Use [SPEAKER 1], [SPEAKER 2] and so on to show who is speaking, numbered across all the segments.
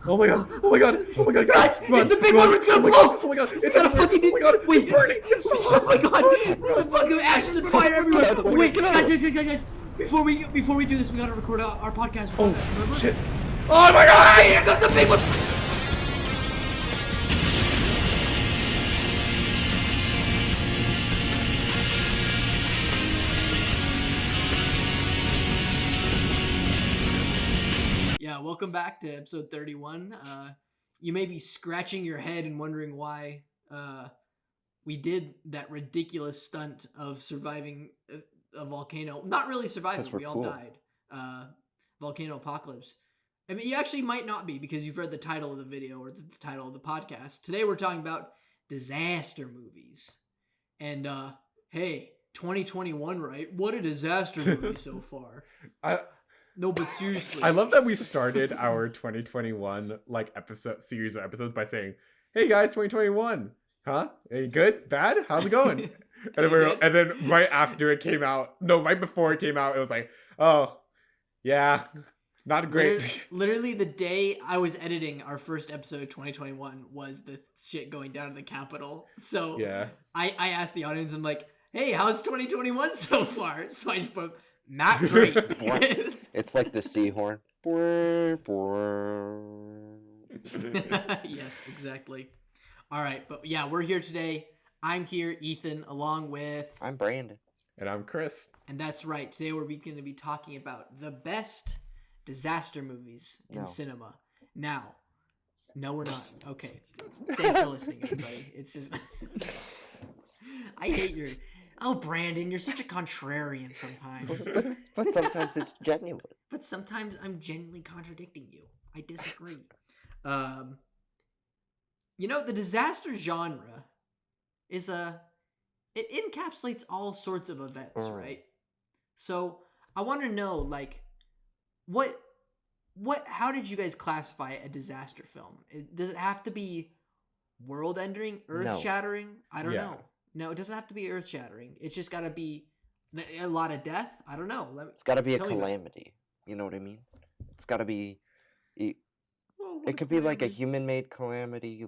[SPEAKER 1] Oh my god! Oh my god! Oh my god!
[SPEAKER 2] Guys, it's a big one. It's gonna blow.
[SPEAKER 1] Oh my god!
[SPEAKER 2] It's gonna fucking.
[SPEAKER 1] Oh my god!
[SPEAKER 2] Wait.
[SPEAKER 1] It's burning! It's so hot!
[SPEAKER 2] Oh my god! There's a fucking ashes and fire everywhere. Wait, guys. Before we do this, we gotta record our podcast.
[SPEAKER 1] Oh
[SPEAKER 2] remember?
[SPEAKER 1] shit! Oh my god!
[SPEAKER 2] Hey, here comes the big one. Yeah, welcome back to episode 31. You may be scratching your head and wondering why we did that ridiculous stunt of surviving a volcano. Not really surviving, we all died. Volcano apocalypse. I mean, you actually might not be because you've read the title of the video or the title of the podcast. Today we're talking about disaster movies. And hey, 2021, right? What a disaster movie so far. No, but seriously.
[SPEAKER 1] I love that we started our 2021 series of episodes by saying, "Hey guys, 2021, huh? Hey, good, bad? How's it going?" and then right after it came out, right before it came out, it was like, "Oh, yeah, not great."
[SPEAKER 2] Literally the day I was editing our first episode of 2021 was the shit going down in the Capitol. So
[SPEAKER 1] yeah,
[SPEAKER 2] I asked the audience, I'm like, "Hey, how's 2021 so far?" So I just put, "Not great."
[SPEAKER 3] It's like the seahorn.
[SPEAKER 2] Yes, exactly. All right, but yeah, we're here today. I'm here, Ethan, along with...
[SPEAKER 3] I'm Brandon.
[SPEAKER 1] And I'm Chris.
[SPEAKER 2] And that's right. Today we're going to be talking about the best disaster movies in cinema. Now, no, we're not. Okay. Thanks for listening, everybody. It's just... I hate your... Oh, Brandon, you're such a contrarian sometimes.
[SPEAKER 3] But sometimes it's genuine.
[SPEAKER 2] But sometimes I'm genuinely contradicting you. I disagree. The disaster genre is it encapsulates all sorts of events, right? So I want to know, how did you guys classify a disaster film? Does it have to be world-ending, earth-shattering? No. I don't know. No, it doesn't have to be earth-shattering. It's just got to be a lot of death. I don't know.
[SPEAKER 3] It's got to be a calamity. You know what I mean? It's got to be... It could be like a human-made calamity,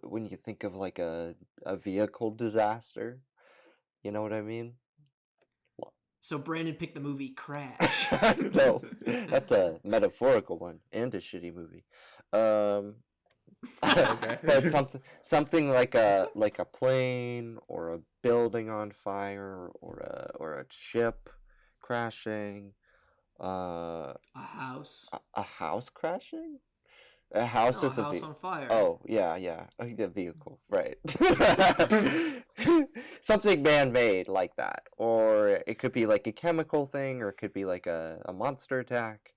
[SPEAKER 3] when you think of like a vehicle disaster. You know what I mean?
[SPEAKER 2] So Brandon picked the movie Crash.
[SPEAKER 3] No, that's a metaphorical one and a shitty movie. But something like a plane or a building on fire or a ship crashing.
[SPEAKER 2] A house.
[SPEAKER 3] A house crashing? A house is
[SPEAKER 2] a house on fire.
[SPEAKER 3] Oh, yeah. The vehicle, right. Something man-made like that. Or it could be like a chemical thing, or it could be like a monster attack.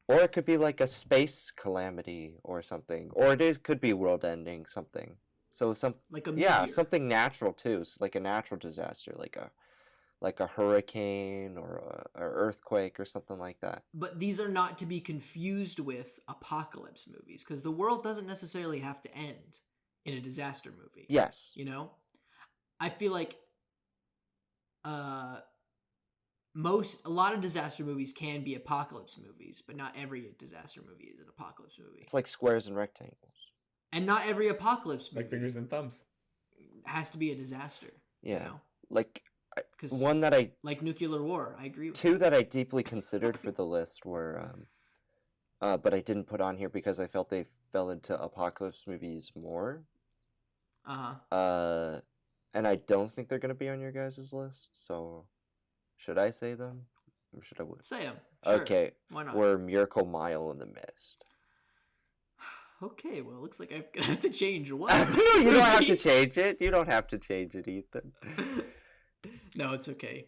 [SPEAKER 3] Or it could be like a space calamity or something. Or it could be world-ending something. So
[SPEAKER 2] like a meteor.
[SPEAKER 3] Something natural too. So like a natural disaster, like a hurricane or an earthquake or something like that.
[SPEAKER 2] But these are not to be confused with apocalypse movies, because the world doesn't necessarily have to end in a disaster movie.
[SPEAKER 3] Yes.
[SPEAKER 2] I feel like a lot of disaster movies can be apocalypse movies, but not every disaster movie is an apocalypse movie.
[SPEAKER 3] It's like squares and rectangles.
[SPEAKER 2] And not every apocalypse movie
[SPEAKER 1] like fingers and thumbs
[SPEAKER 2] has to be a disaster.
[SPEAKER 3] Yeah.
[SPEAKER 2] One that like nuclear war. I agree with
[SPEAKER 3] two that I deeply considered for the list were but I didn't put on here because I felt they fell into apocalypse movies more. And I don't think they're going to be on your guys' list, so should I say them? Or should I wait?
[SPEAKER 2] Say them. Sure.
[SPEAKER 3] Okay.
[SPEAKER 2] Why not?
[SPEAKER 3] We're Miracle Mile in the Mist.
[SPEAKER 2] Okay, well, it looks like I'm going to have to change one.
[SPEAKER 3] No, you don't have to change it. You don't have to change it, Ethan.
[SPEAKER 2] No, it's okay.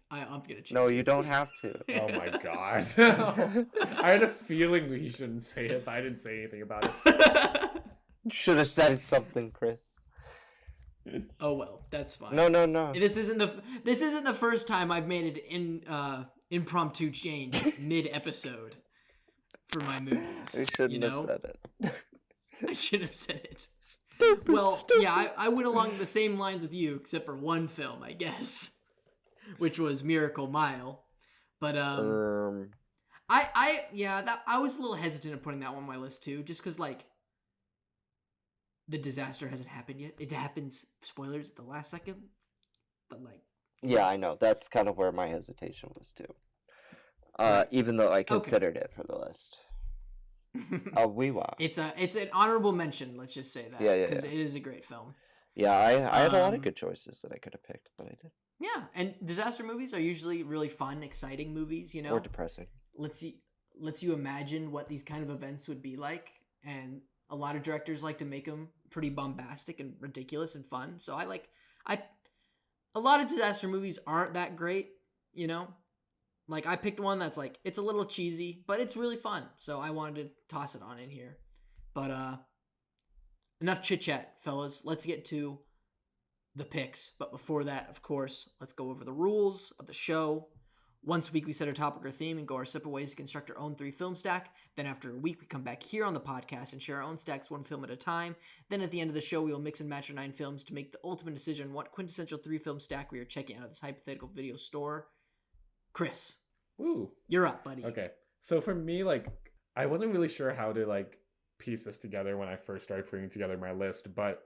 [SPEAKER 2] I'm going to change it.
[SPEAKER 3] No, you don't have to.
[SPEAKER 1] Oh my god. I had a feeling we shouldn't say it, but I didn't say anything about it.
[SPEAKER 3] You should have said something, Chris.
[SPEAKER 2] Oh well, that's fine.
[SPEAKER 3] No.
[SPEAKER 2] This isn't the first time I've made an impromptu change mid-episode for my movies.
[SPEAKER 3] You shouldn't have said it.
[SPEAKER 2] I should have said it. Yeah, I went along the same lines with you, except for one film, I guess, which was Miracle Mile. But I was a little hesitant of putting that one on my list too, just because like the disaster hasn't happened yet. It happens, spoilers, at the last second, but like,
[SPEAKER 3] Yeah, I know. That's kind of where my hesitation was too.
[SPEAKER 2] right,
[SPEAKER 3] Even though I
[SPEAKER 2] okay.
[SPEAKER 3] considered it for the list. We wow.
[SPEAKER 2] It's an honorable mention. Let's just say that because
[SPEAKER 3] Yeah.
[SPEAKER 2] it is a great film.
[SPEAKER 3] Yeah, I had a lot of good choices that I could have picked, but I did.
[SPEAKER 2] Yeah, and disaster movies are usually really fun, exciting movies. You know,
[SPEAKER 3] or depressing.
[SPEAKER 2] lets you imagine what these kind of events would be like, and a lot of directors like to make them pretty bombastic and ridiculous and fun. So I a lot of disaster movies aren't that great, you know. Like I picked one that's like it's a little cheesy, but it's really fun. So I wanted to toss it on in here. But enough chit chat, fellas. Let's get to the picks. But before that, of course, let's go over the rules of the show. Once a week, we set our topic or theme and go our separate ways to construct our own 3-film stack. Then after a week, we come back here on the podcast and share our own stacks 1 film at a time. Then at the end of the show, we will mix and match our 9 films to make the ultimate decision on what quintessential 3-film stack we are checking out of this hypothetical video store. Chris,
[SPEAKER 1] Ooh,
[SPEAKER 2] you're up, buddy.
[SPEAKER 1] Okay, so for me, like, I wasn't really sure how to like piece this together when I first started putting together my list, but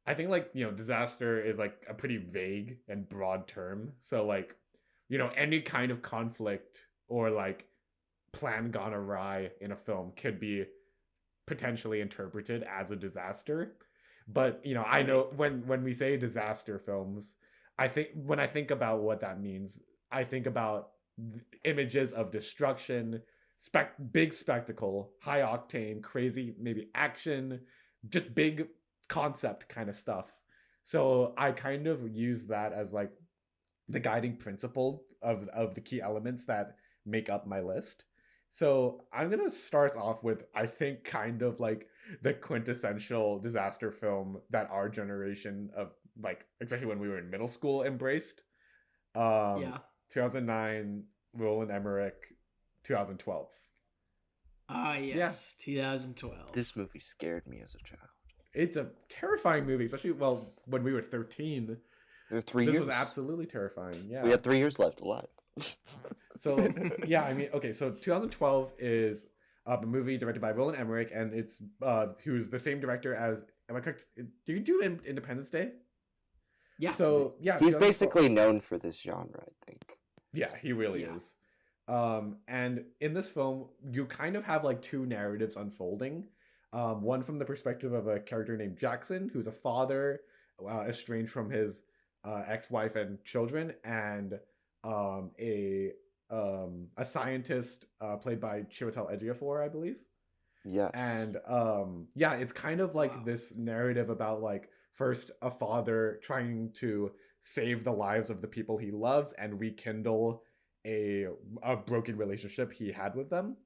[SPEAKER 1] I think like disaster is like a pretty vague and broad term. So like, any kind of conflict or like plan gone awry in a film could be potentially interpreted as a disaster. But I know when we say disaster films, I think when I think about what that means, I think about images of destruction, big spectacle, high octane, crazy, maybe action, just big concept kind of stuff. So I kind of use that as like the guiding principle of the key elements that make up my list. So I'm gonna start off with I think kind of like the quintessential disaster film that our generation of like especially when we were in middle school embraced.
[SPEAKER 2] Yeah.
[SPEAKER 1] 2009, Roland Emmerich, 2012.
[SPEAKER 2] Yes, 2012.
[SPEAKER 3] This movie scared me as a child.
[SPEAKER 1] It's a terrifying movie, especially when we were 13.
[SPEAKER 3] There were 3
[SPEAKER 1] This
[SPEAKER 3] years.
[SPEAKER 1] was absolutely terrifying. Yeah.
[SPEAKER 3] We had 3 years left alive.
[SPEAKER 1] So yeah, I mean, okay, so 2012 is a movie directed by Roland Emmerich, and it's who's the same director as. Am I correct? Do you do Independence Day?
[SPEAKER 2] Yeah.
[SPEAKER 1] So yeah,
[SPEAKER 3] he's
[SPEAKER 1] 2012
[SPEAKER 3] basically known for this genre, I think.
[SPEAKER 1] Yeah, he really is. And in this film, you kind of have like 2 narratives unfolding. One from the perspective of a character named Jackson, who's a father, estranged from his ex-wife and children, and a scientist played by Chiwetel Ejiofor, I believe.
[SPEAKER 3] Yes.
[SPEAKER 1] And yeah, it's kind of like this narrative about like first a father trying to save the lives of the people he loves and rekindle a broken relationship he had with them.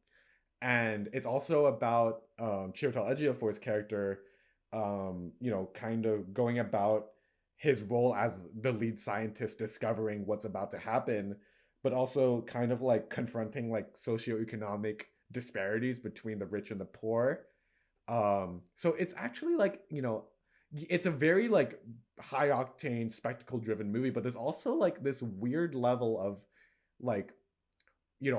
[SPEAKER 1] And it's also about Chiwetel Ejiofor's character, kind of going about his role as the lead scientist, discovering what's about to happen, but also kind of like confronting like socioeconomic disparities between the rich and the poor. So it's actually like, it's a very like high octane spectacle driven movie, but there's also like this weird level of like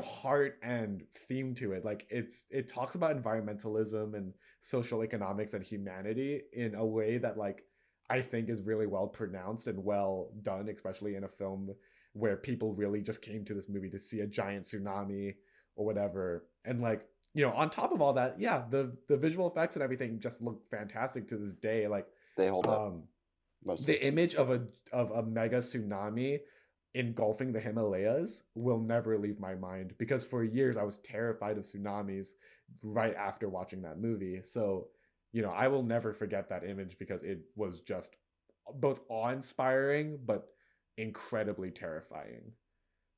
[SPEAKER 1] heart and theme to it. Like it talks about environmentalism and social economics and humanity in a way that like I think is really well pronounced and well done, especially in a film where people really just came to this movie to see a giant tsunami or whatever. And like, on top of all that, yeah, the visual effects and everything just look fantastic to this day. Like
[SPEAKER 3] they hold up.
[SPEAKER 1] The image of a mega tsunami engulfing the Himalayas will never leave my mind, because for years I was terrified of tsunamis right after watching that movie. So, I will never forget that image because it was just both awe-inspiring but incredibly terrifying.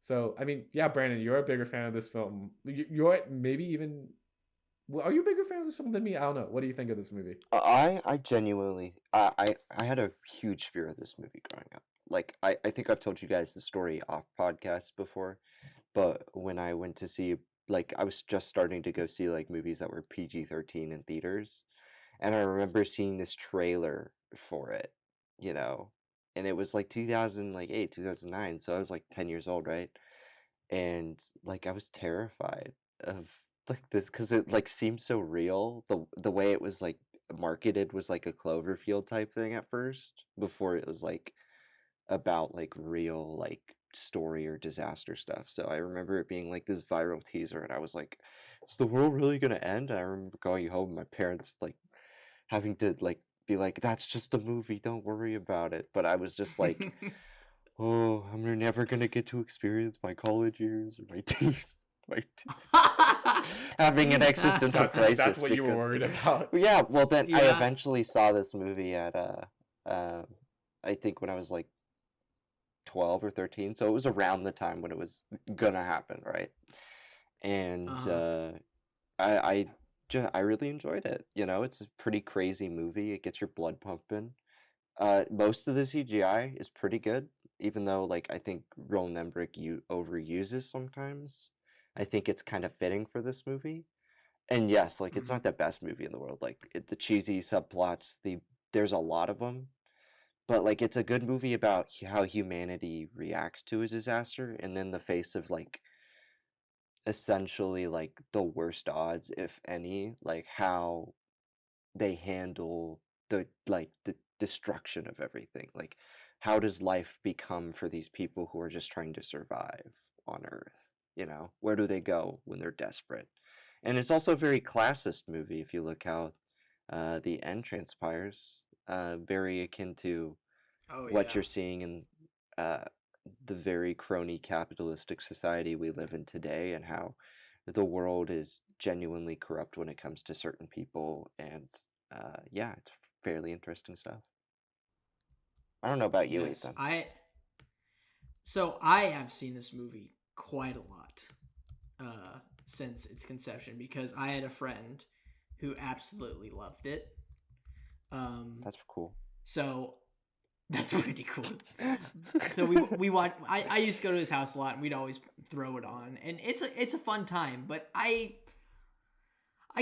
[SPEAKER 1] So, I mean, yeah, Brandon, you're a bigger fan of this film. You're maybe even. Well, are you a bigger fan of this film than me? I don't know. What do you think of this movie?
[SPEAKER 3] I genuinely I had a huge fear of this movie growing up. Like I think I've told you guys the story off podcasts before, but when I went to see, like, I was just starting to go see like movies that were PG-13 in theaters, and I remember seeing this trailer for it, and it was like 2008, 2009, so I was like 10 years old, right? And like I was terrified of like this because it like seemed so real. The way it was like marketed was like a Cloverfield type thing at first, before it was like about like real like story or disaster stuff. So I remember it being like this viral teaser, and I was like, "Is the world really gonna end?" And I remember going home, and my parents like having to like be like, "That's just a movie. Don't worry about it." But I was just like, "Oh, I'm never gonna get to experience my college years or my teen, my having an existential crisis."
[SPEAKER 1] That's what you were
[SPEAKER 3] because
[SPEAKER 1] worried about.
[SPEAKER 3] yeah, well then I
[SPEAKER 2] Yeah.
[SPEAKER 3] eventually saw this movie at uh I think when I was like 12 or 13, so it was around the time when it was gonna happen, right? And
[SPEAKER 2] Uh-huh.
[SPEAKER 3] I I really enjoyed it. You know, it's a pretty crazy movie. It gets your blood pumping. Most of the CGI is pretty good, even though like I think Roland Emmerich overuses sometimes. I think it's kind of fitting for this movie. And yes, like it's
[SPEAKER 2] Mhm.
[SPEAKER 3] not the best movie in the world. Like the cheesy subplots, there's a lot of them, but like it's a good movie about how humanity reacts to a disaster, and in the face of like essentially like the worst odds, if any, like how they handle the destruction of everything. Like how does life become for these people who are just trying to survive on Earth? You know, where do they go when they're desperate? And it's also a very classist movie if you look how the end transpires. Very akin to
[SPEAKER 2] Oh
[SPEAKER 3] what
[SPEAKER 2] yeah.
[SPEAKER 3] you're seeing in uh, the very crony capitalistic society we live in today, and how the world is genuinely corrupt when it comes to certain people. And yeah, it's fairly interesting stuff. I don't know about you,
[SPEAKER 2] Yes.
[SPEAKER 3] Ethan.
[SPEAKER 2] I have seen this movie quite a lot since its conception because I had a friend who absolutely loved it. Um,
[SPEAKER 3] That's cool.
[SPEAKER 2] so that's pretty cool. So we watch. I used to go to his house a lot, and we'd always throw it on, and it's a fun time. But I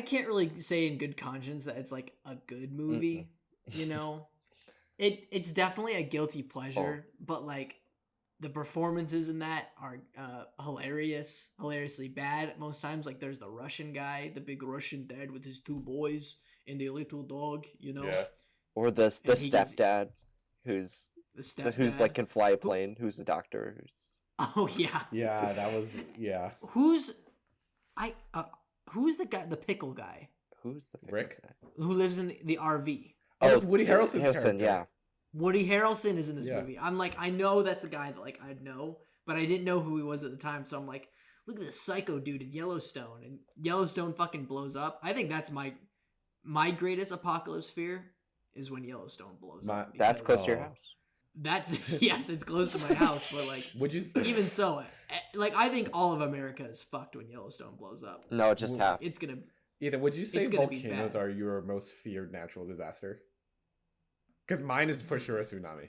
[SPEAKER 2] can't really say in good conscience that it's like a good
[SPEAKER 3] Mm-mm.
[SPEAKER 2] movie. You know, it's definitely a guilty
[SPEAKER 3] Oh,
[SPEAKER 2] pleasure, but like the performances in that are hilariously bad most times. Like there's the Russian guy, the big Russian dad with his two boys and the little dog,
[SPEAKER 1] Yeah.
[SPEAKER 3] or the
[SPEAKER 2] and he gets
[SPEAKER 3] stepdad, who's
[SPEAKER 2] the
[SPEAKER 3] who's like
[SPEAKER 2] stepdad.
[SPEAKER 3] can fly a
[SPEAKER 2] Who?
[SPEAKER 3] plane, who's a doctor, who's
[SPEAKER 2] Oh yeah.
[SPEAKER 1] Yeah, that was yeah.
[SPEAKER 2] Who's I? Who's the guy? The pickle guy
[SPEAKER 3] who's the pickle
[SPEAKER 1] Rick?
[SPEAKER 3] guy?
[SPEAKER 2] who lives in the RV.
[SPEAKER 1] Oh,
[SPEAKER 3] Oh,
[SPEAKER 1] that's Woody Harrelson's
[SPEAKER 3] Harrison,
[SPEAKER 1] character.
[SPEAKER 3] yeah.
[SPEAKER 2] Woody Harrelson is in this
[SPEAKER 1] Yeah.
[SPEAKER 2] movie. I'm like, I know that's the guy that like I'd know, but I didn't know who he was at the time. So I'm like, look at this psycho dude in Yellowstone, and Yellowstone fucking blows up. I think that's my greatest apocalypse fear is when Yellowstone blows
[SPEAKER 1] My
[SPEAKER 2] up
[SPEAKER 3] That's close
[SPEAKER 2] because
[SPEAKER 3] to your
[SPEAKER 1] oh.
[SPEAKER 3] house.
[SPEAKER 2] that's yes, it's close to my house, but like
[SPEAKER 1] Would you
[SPEAKER 2] even so, like I think all of America is fucked when Yellowstone blows up.
[SPEAKER 3] No, just
[SPEAKER 1] w-
[SPEAKER 2] Like
[SPEAKER 3] half.
[SPEAKER 2] it's
[SPEAKER 1] would you say
[SPEAKER 2] gonna be
[SPEAKER 1] volcanoes
[SPEAKER 2] bad.
[SPEAKER 1] are your most feared natural disaster? Because mine is for sure a
[SPEAKER 2] Hmm.
[SPEAKER 1] tsunami.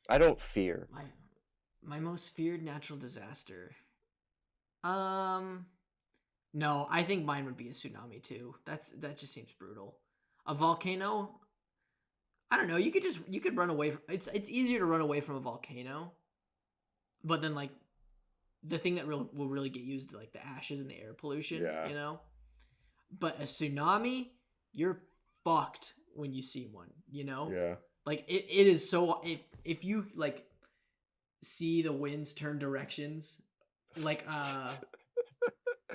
[SPEAKER 3] I don't fear.
[SPEAKER 2] My most feared natural disaster. Um, no, I think mine would be a tsunami too. That just seems brutal. A volcano, I don't know. You could run away from. It's easier to run away from a volcano, but then like the thing that will really get used like the ashes and the air pollution,
[SPEAKER 1] Yeah.
[SPEAKER 2] you know. But a tsunami, you're fucked when you see one, you know.
[SPEAKER 1] Yeah.
[SPEAKER 2] Like it is so if you like see the winds turn directions, like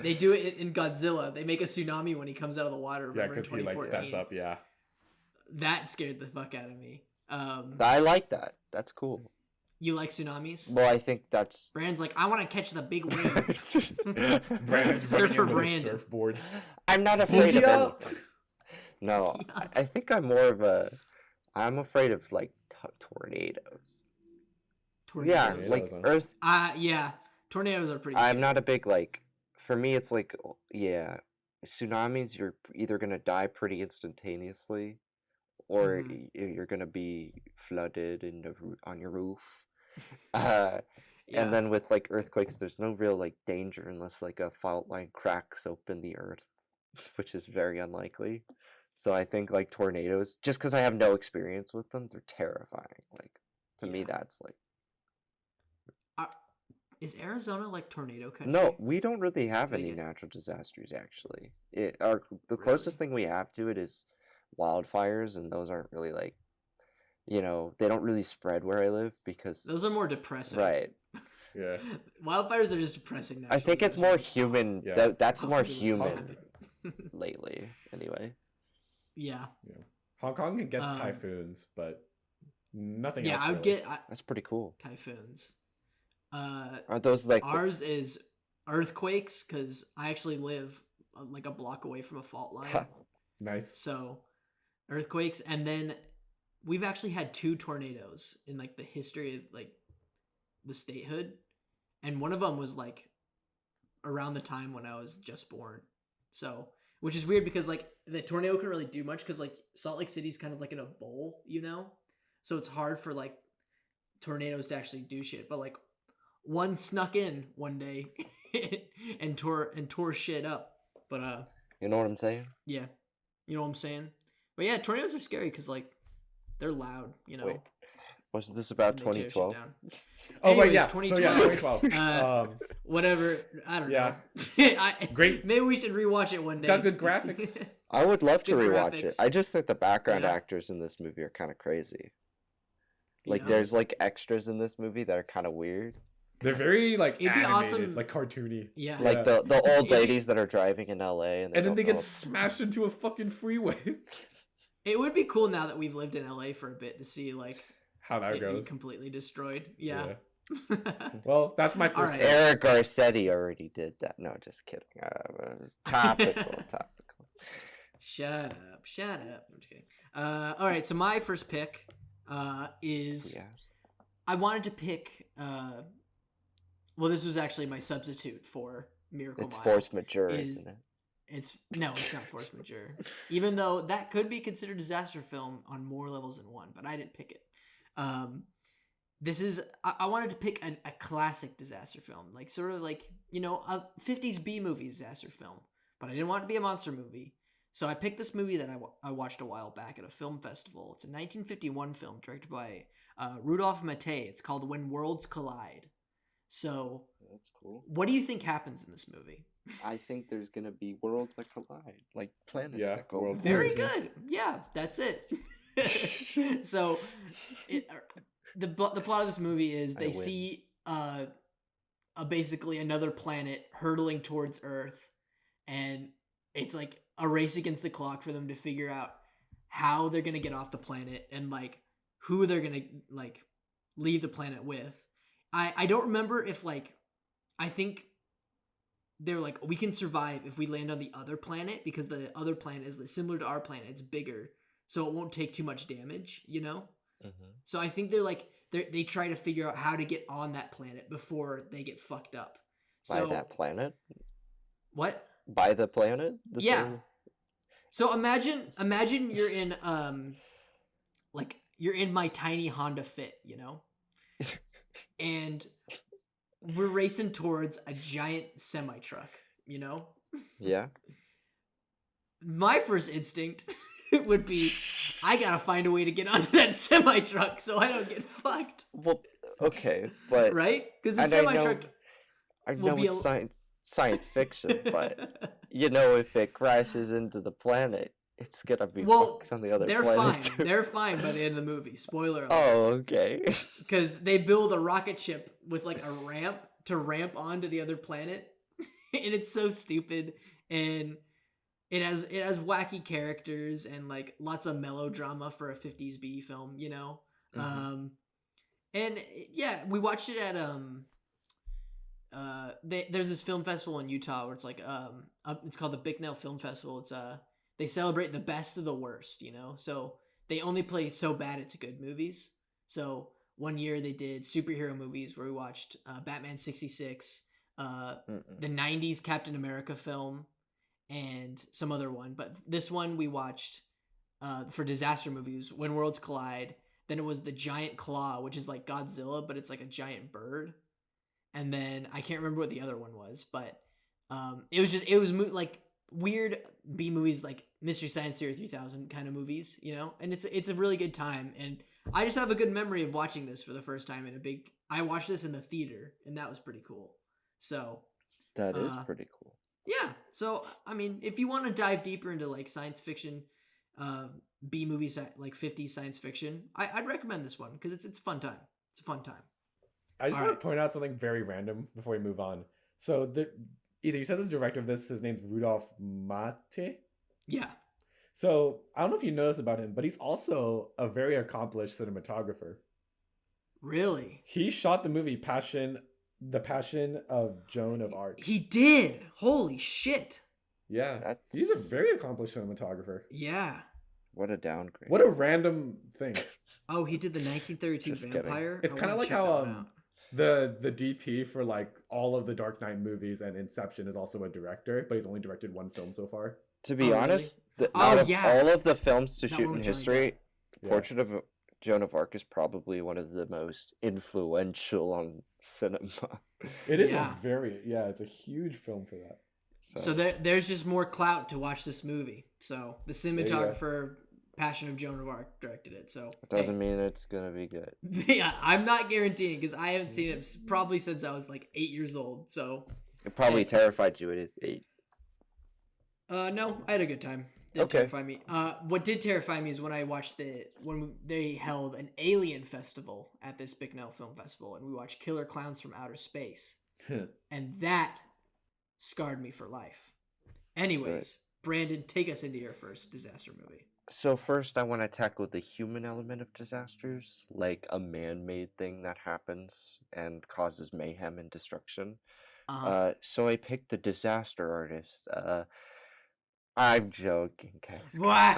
[SPEAKER 2] they do it in Godzilla. They make a tsunami when he comes out of the water.
[SPEAKER 1] Yeah,
[SPEAKER 2] Remember in
[SPEAKER 1] because he like steps
[SPEAKER 2] 2014?
[SPEAKER 1] up. Yeah.
[SPEAKER 2] That scared the fuck out of me.
[SPEAKER 3] I like that. That's cool.
[SPEAKER 2] You like tsunamis?
[SPEAKER 3] Well, I think that's.
[SPEAKER 2] Brand's like, I want to catch the big wave.
[SPEAKER 1] Brandon's running
[SPEAKER 2] Surfer
[SPEAKER 1] in with a
[SPEAKER 2] Brandon.
[SPEAKER 1] surfboard.
[SPEAKER 3] I'm not afraid of
[SPEAKER 1] Boogie up.
[SPEAKER 3] anything. No,
[SPEAKER 2] Yeah.
[SPEAKER 3] I think I'm more of a. I'm afraid of like tornadoes. Yeah,
[SPEAKER 2] Tornadoes.
[SPEAKER 3] like
[SPEAKER 1] Tornadoes, huh?
[SPEAKER 3] Earth.
[SPEAKER 2] Yeah. Tornadoes are pretty.
[SPEAKER 3] I'm
[SPEAKER 2] Scary.
[SPEAKER 3] not a big like. For me, it's like yeah, tsunamis. You're either gonna die pretty instantaneously, or
[SPEAKER 2] Mhm.
[SPEAKER 3] you're gonna be flooded in on your roof. Uh, and
[SPEAKER 2] Yeah.
[SPEAKER 3] then with like earthquakes, there's no real like danger unless like a fault line cracks open the earth, which is very unlikely. So I think like tornadoes, just because I have no experience with them, they're terrifying. Like to me,
[SPEAKER 2] Yeah.
[SPEAKER 3] that's like
[SPEAKER 2] Uh, Is Arizona like tornado country?
[SPEAKER 3] No, we don't really have
[SPEAKER 2] They
[SPEAKER 3] any
[SPEAKER 2] get-
[SPEAKER 3] natural disasters actually. The closest thing we have to it is wildfires, and those aren't really like, they don't really spread where I live because
[SPEAKER 2] Those are more depressing.
[SPEAKER 3] right.
[SPEAKER 1] Yeah.
[SPEAKER 2] Wildfires are just depressing.
[SPEAKER 3] I think it's more
[SPEAKER 2] disasters.
[SPEAKER 3] human.
[SPEAKER 1] Yeah.
[SPEAKER 3] That's
[SPEAKER 2] How
[SPEAKER 3] more
[SPEAKER 2] could we let this
[SPEAKER 3] human
[SPEAKER 2] happen?
[SPEAKER 3] lately, anyway.
[SPEAKER 2] Yeah.
[SPEAKER 1] Hong Kong gets
[SPEAKER 2] Um,
[SPEAKER 1] typhoons, but nothing
[SPEAKER 2] Yeah,
[SPEAKER 1] else.
[SPEAKER 2] I would
[SPEAKER 1] really.
[SPEAKER 2] get
[SPEAKER 3] That's pretty cool.
[SPEAKER 2] typhoons.
[SPEAKER 3] Are those like
[SPEAKER 2] Ours is earthquakes because I actually live like a block away from a fault line.
[SPEAKER 1] Nice.
[SPEAKER 2] So earthquakes, and then we've actually had 2 tornadoes in like the history of like the statehood, and one of them was like around the time when I was just born. So, which is weird because like the tornado couldn't really do much because like Salt Lake City's kind of like in a bowl, so it's hard for like tornadoes to actually do shit. But like one snuck in one day and tore shit up. But
[SPEAKER 3] you know what I'm saying?
[SPEAKER 2] yeah, you know what I'm saying. But yeah, tornadoes are scary because like they're loud,
[SPEAKER 3] Wait, was this about
[SPEAKER 2] and they tear shit
[SPEAKER 3] 2012?
[SPEAKER 2] down.
[SPEAKER 1] Oh,
[SPEAKER 2] Anyways,
[SPEAKER 1] right, yeah.
[SPEAKER 2] 2012.
[SPEAKER 1] So, yeah, 2012.
[SPEAKER 2] Whatever. I don't
[SPEAKER 1] Yeah.
[SPEAKER 2] know.
[SPEAKER 1] Great.
[SPEAKER 2] Maybe we should rewatch it one day.
[SPEAKER 1] got good graphics.
[SPEAKER 3] I would love to
[SPEAKER 2] Good
[SPEAKER 3] rewatch it.
[SPEAKER 2] graphics.
[SPEAKER 3] I just think the background
[SPEAKER 2] Yeah.
[SPEAKER 3] actors in this movie are kind of crazy. Like,
[SPEAKER 2] Yeah.
[SPEAKER 3] there's like extras in this movie that are kind of weird.
[SPEAKER 1] They're very like
[SPEAKER 2] It'd be
[SPEAKER 1] animated,
[SPEAKER 2] awesome-
[SPEAKER 1] like cartoony.
[SPEAKER 2] Yeah.
[SPEAKER 3] Like
[SPEAKER 1] Yeah.
[SPEAKER 3] the old
[SPEAKER 2] It'd be-
[SPEAKER 3] ladies that are driving in LA, and
[SPEAKER 1] And then
[SPEAKER 3] don't
[SPEAKER 1] they get
[SPEAKER 3] know-
[SPEAKER 1] smashed into a fucking freeway.
[SPEAKER 2] It would be cool now that we've lived in LA for a bit to see like
[SPEAKER 1] How that
[SPEAKER 2] it be
[SPEAKER 1] goes.
[SPEAKER 2] completely destroyed. Yeah.
[SPEAKER 1] Well, that's my
[SPEAKER 2] All
[SPEAKER 1] first.
[SPEAKER 2] right.
[SPEAKER 1] pick.
[SPEAKER 3] Eric Garcetti already did that. No, just kidding. Topical.
[SPEAKER 2] Shut up. I'm just kidding. All right. So my first pick is
[SPEAKER 3] Yeah.
[SPEAKER 2] I wanted to pick. Well, this was actually my substitute for Miracle
[SPEAKER 3] It's
[SPEAKER 2] Mile.
[SPEAKER 3] force majeure,
[SPEAKER 2] is-
[SPEAKER 3] isn't it?
[SPEAKER 2] It's not force majeure. Even though that could be considered disaster film on more levels than one, but I didn't pick it. This is I wanted to pick a classic disaster film, like sort of like a 50s B movie disaster film, but I didn't want it to be a monster movie. So I picked this movie that I watched a while back at a film festival. It's a 1951 film directed by Rudolph Maté. It's called When Worlds Collide. So
[SPEAKER 3] That's cool.
[SPEAKER 2] what do you think happens in this movie?
[SPEAKER 3] I think there's gonna be worlds that collide, like planets
[SPEAKER 1] Yeah,
[SPEAKER 3] that go.
[SPEAKER 1] worlds
[SPEAKER 2] Very
[SPEAKER 1] Yeah.
[SPEAKER 2] good. Yeah, that's it. So, the plot of this movie is
[SPEAKER 3] I
[SPEAKER 2] they
[SPEAKER 3] win.
[SPEAKER 2] see basically another planet hurtling towards Earth, and it's like a race against the clock for them to figure out how they're gonna get off the planet and like who they're gonna like leave the planet with. I don't remember if like I think they're like we can survive if we land on the other planet because the other planet is similar to our planet. It's bigger, so it won't take too much damage,
[SPEAKER 3] Mm-hmm.
[SPEAKER 2] So I think they try to figure out how to get on that planet before they get fucked up.
[SPEAKER 3] By
[SPEAKER 2] So
[SPEAKER 3] that planet?
[SPEAKER 2] what?
[SPEAKER 3] By the planet?
[SPEAKER 2] Yeah.
[SPEAKER 3] thing?
[SPEAKER 2] So imagine you're in like you're in my tiny Honda Fit, and we're racing towards a giant semi truck,
[SPEAKER 3] Yeah.
[SPEAKER 2] My first instinct would be I gotta find a way to get onto that semi truck so I don't get fucked,
[SPEAKER 3] Well, okay, but
[SPEAKER 2] right? Because the
[SPEAKER 3] and I
[SPEAKER 2] semi
[SPEAKER 3] know-
[SPEAKER 2] truck
[SPEAKER 3] I
[SPEAKER 2] will
[SPEAKER 3] know
[SPEAKER 2] be
[SPEAKER 3] it's science fiction, but if it crashes into the planet, it's gonna be
[SPEAKER 2] Well,
[SPEAKER 3] fucked on the other
[SPEAKER 2] they're
[SPEAKER 3] planet.
[SPEAKER 2] fine.
[SPEAKER 3] too.
[SPEAKER 2] They're fine by the end of the movie. Spoiler alert.
[SPEAKER 3] Oh, okay.
[SPEAKER 2] Because they build a rocket ship with like a ramp to ramp onto the other planet, and it's so stupid. And it has wacky characters and like lots of melodrama for a 50s B film,
[SPEAKER 3] Mhm.
[SPEAKER 2] And yeah, we watched it at there's this film festival in Utah where it's like it's called the Bicknell Film Festival. It's they celebrate the best of the worst, so they only play so bad it's good movies. So one year they did superhero movies where we watched Batman 66, the 90s Captain America film, and some other one. But this one we watched for disaster movies, When Worlds Collide. Then it was The Giant Claw, which is like Godzilla, but it's like a giant bird. And then I can't remember what the other one was, but it was like weird B movies, like Mystery Science Theater 3000 kind of movies, and it's a really good time. And I just have a good memory of watching this for the first time in a big. I watched this in the theater, and that was pretty cool. So
[SPEAKER 3] That is
[SPEAKER 2] uh,
[SPEAKER 3] pretty cool.
[SPEAKER 2] yeah. So I mean, if you want to dive deeper into like science fiction, uh, B movies like 50s science fiction, I'd recommend this one because it's fun time. It's a fun time.
[SPEAKER 1] I just
[SPEAKER 2] All
[SPEAKER 1] want
[SPEAKER 2] right.
[SPEAKER 1] to point out something very random before we move on. So either you said the director of this, his name's Rudolph Mate.
[SPEAKER 2] Yeah.
[SPEAKER 1] So I don't know if you noticed about him, but he's also a very accomplished cinematographer.
[SPEAKER 2] Really?
[SPEAKER 1] He shot the movie The Passion of Joan of Arc.
[SPEAKER 2] He did. Holy shit.
[SPEAKER 1] Yeah, he's a very accomplished cinematographer.
[SPEAKER 2] Yeah.
[SPEAKER 3] What a downgrade.
[SPEAKER 1] What a random thing.
[SPEAKER 2] Oh, he did the 1932
[SPEAKER 3] Just kidding.
[SPEAKER 2] Vampire.
[SPEAKER 1] It's
[SPEAKER 2] I
[SPEAKER 1] kind of
[SPEAKER 2] wanna
[SPEAKER 1] like
[SPEAKER 2] check that one
[SPEAKER 1] how
[SPEAKER 2] out.
[SPEAKER 1] the DP for like all of the Dark Knight movies and Inception is also a director, but he's only directed one film so far.
[SPEAKER 3] To be
[SPEAKER 2] Oh, really?
[SPEAKER 3] honest,
[SPEAKER 2] Oh,
[SPEAKER 3] out of
[SPEAKER 2] yeah.
[SPEAKER 3] all of the films to
[SPEAKER 2] That
[SPEAKER 3] shoot
[SPEAKER 2] one
[SPEAKER 3] in
[SPEAKER 2] with Johnny
[SPEAKER 3] history,
[SPEAKER 1] Yeah.
[SPEAKER 3] Portrait of Joan of Arc is probably one of the most influential on cinema.
[SPEAKER 1] It is
[SPEAKER 2] Yeah.
[SPEAKER 1] it's a huge film for that.
[SPEAKER 2] So there's just more clout to watch this movie. So the
[SPEAKER 1] you go.
[SPEAKER 2] cinematographer, Passion of Joan of Arc, directed it. So
[SPEAKER 3] It doesn't mean it's gonna be good.
[SPEAKER 2] yeah, I'm not guaranteeing because I haven't seen it probably since I was like 8 years old. So
[SPEAKER 3] It probably
[SPEAKER 2] Hey.
[SPEAKER 3] terrified you at 8.
[SPEAKER 2] no, I had a good time. Didn't
[SPEAKER 3] Okay.
[SPEAKER 2] terrify me. What did terrify me is when I watched when they held an alien festival at this Bicknell Film Festival, and we watched Killer Clowns from Outer Space, and that scarred me for life. Anyways, Brandon, take us into your first disaster movie.
[SPEAKER 3] So first, I want to tackle the human element of disasters, like a man-made thing that happens and causes mayhem and destruction. So I picked the disaster artist. I'm joking, guys.
[SPEAKER 2] What?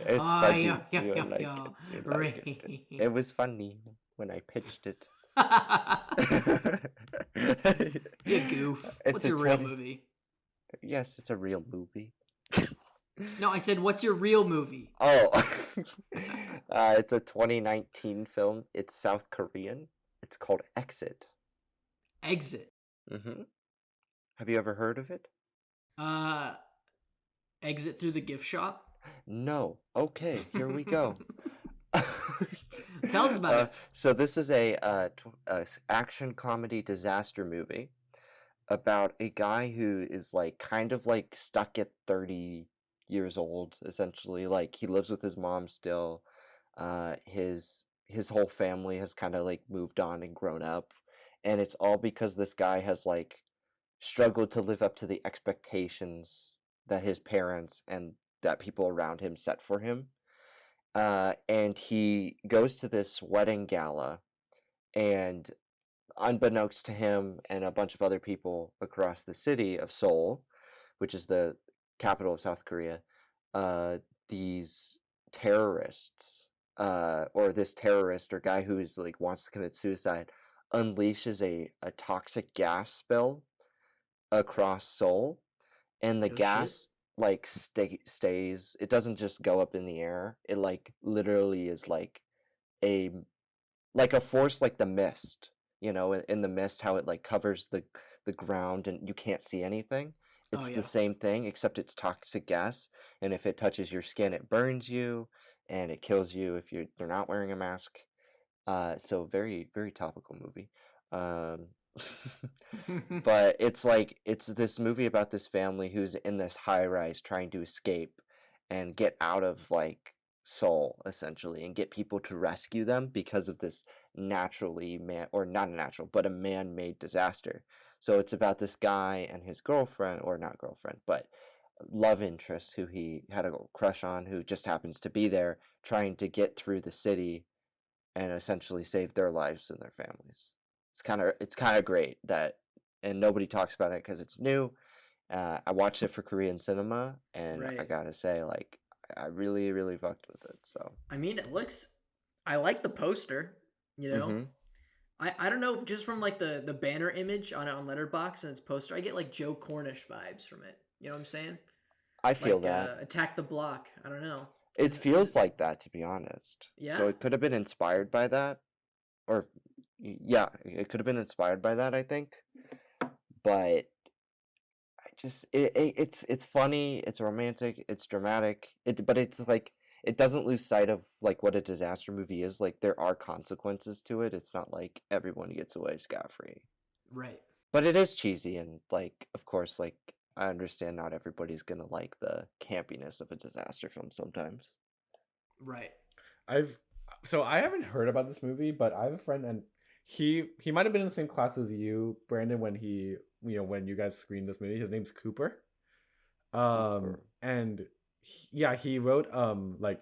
[SPEAKER 3] It's
[SPEAKER 2] Oh,
[SPEAKER 3] funny.
[SPEAKER 2] yeah, yeah,
[SPEAKER 3] You
[SPEAKER 2] yeah,
[SPEAKER 3] like
[SPEAKER 2] yeah.
[SPEAKER 3] it. You like it. It was funny when I pitched it.
[SPEAKER 2] You goof.
[SPEAKER 3] It's
[SPEAKER 2] What's
[SPEAKER 3] a
[SPEAKER 2] your real
[SPEAKER 3] 20
[SPEAKER 2] movie?
[SPEAKER 3] Yes, it's a real movie.
[SPEAKER 2] No, I said, what's your real movie?
[SPEAKER 3] Oh, it's a 2019 film. It's South Korean. It's called Exit.
[SPEAKER 2] Exit.
[SPEAKER 3] Mm-hmm. Have you ever heard of it?
[SPEAKER 2] Exit through the gift shop?
[SPEAKER 3] No. Okay, here we go.
[SPEAKER 2] Tell us about it.
[SPEAKER 3] So this is a action comedy disaster movie about a guy who is like kind of like stuck at 30 years old, essentially. Like he lives with his mom still. His whole family has kind of like moved on and grown up, and it's all because this guy has like struggled to live up to the expectations that his parents and that people around him set for him. And he goes to this wedding gala, and unbeknownst to him and a bunch of other people across the city of Seoul, which is the capital of South Korea, these terrorists, or this terrorist or guy who is like wants to commit suicide, unleashes a toxic gas spill across Seoul, and the
[SPEAKER 2] No
[SPEAKER 3] gas like stays. It doesn't just go up in the air. It like literally is a like a force like the mist, in the mist how it like covers the ground and you can't see anything.
[SPEAKER 2] Oh,
[SPEAKER 3] It's
[SPEAKER 2] yeah.
[SPEAKER 3] the same thing except it's toxic gas, and if it touches your skin it burns you and it kills you if you're not wearing a mask. So very very topical movie. Um but it's this movie about this family who's in this high rise trying to escape and get out of like Seoul essentially and get people to rescue them because of this naturally man or not a natural but a man-made disaster. So it's about this guy and his girlfriend, or not girlfriend, but love interest who he had a crush on, who just happens to be there trying to get through the city and essentially save their lives and their families. It's kind of great that, and nobody talks about it because it's new. I watched it for Korean cinema, and I
[SPEAKER 2] Right.
[SPEAKER 3] gotta say, like, I really, really fucked with it. So.
[SPEAKER 2] I mean, I like the poster, you know?
[SPEAKER 3] Mm-hmm.
[SPEAKER 2] I don't know, just from like the banner image on Letterboxd and its poster, I get like Joe Cornish vibes from it. You know what I'm saying?
[SPEAKER 3] I feel
[SPEAKER 2] Like
[SPEAKER 3] that.
[SPEAKER 2] Attack the Block. I don't know.
[SPEAKER 3] It feels like that, to be honest.
[SPEAKER 2] Yeah?
[SPEAKER 3] So it could have been inspired by that, or yeah, it could have been inspired by that, I think. But just it's funny, it's romantic, it's dramatic. But it's like it doesn't lose sight of like what a disaster movie is. Like there are consequences to it. It's not like everyone gets away scot-free.
[SPEAKER 2] Right.
[SPEAKER 3] But it is cheesy and like of course like I understand not everybody's gonna like the campiness of a disaster film sometimes.
[SPEAKER 2] Right.
[SPEAKER 1] I've so I haven't heard about this movie, but I have a friend and he might have been in the same class as you, Brandon, when when you guys screened this movie. His name's Cooper.
[SPEAKER 3] Cooper.
[SPEAKER 1] And yeah, he wrote like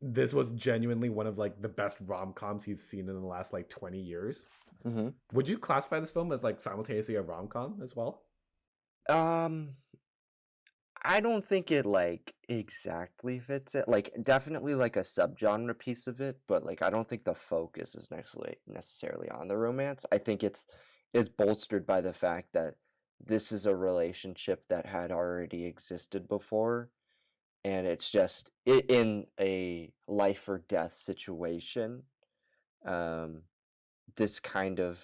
[SPEAKER 1] this was genuinely one of like the best rom-coms he's seen in the last like 20 years.
[SPEAKER 3] Mm-hmm.
[SPEAKER 1] Would you classify this film as like simultaneously a rom-com as well?
[SPEAKER 3] Um, I don't think it like exactly fits it. Like definitely like a subgenre piece of it, but like I don't think the focus is necessarily on the romance. I think it's bolstered by the fact that this is a relationship that had already existed before, and it's just in a life or death situation. Um, this kind of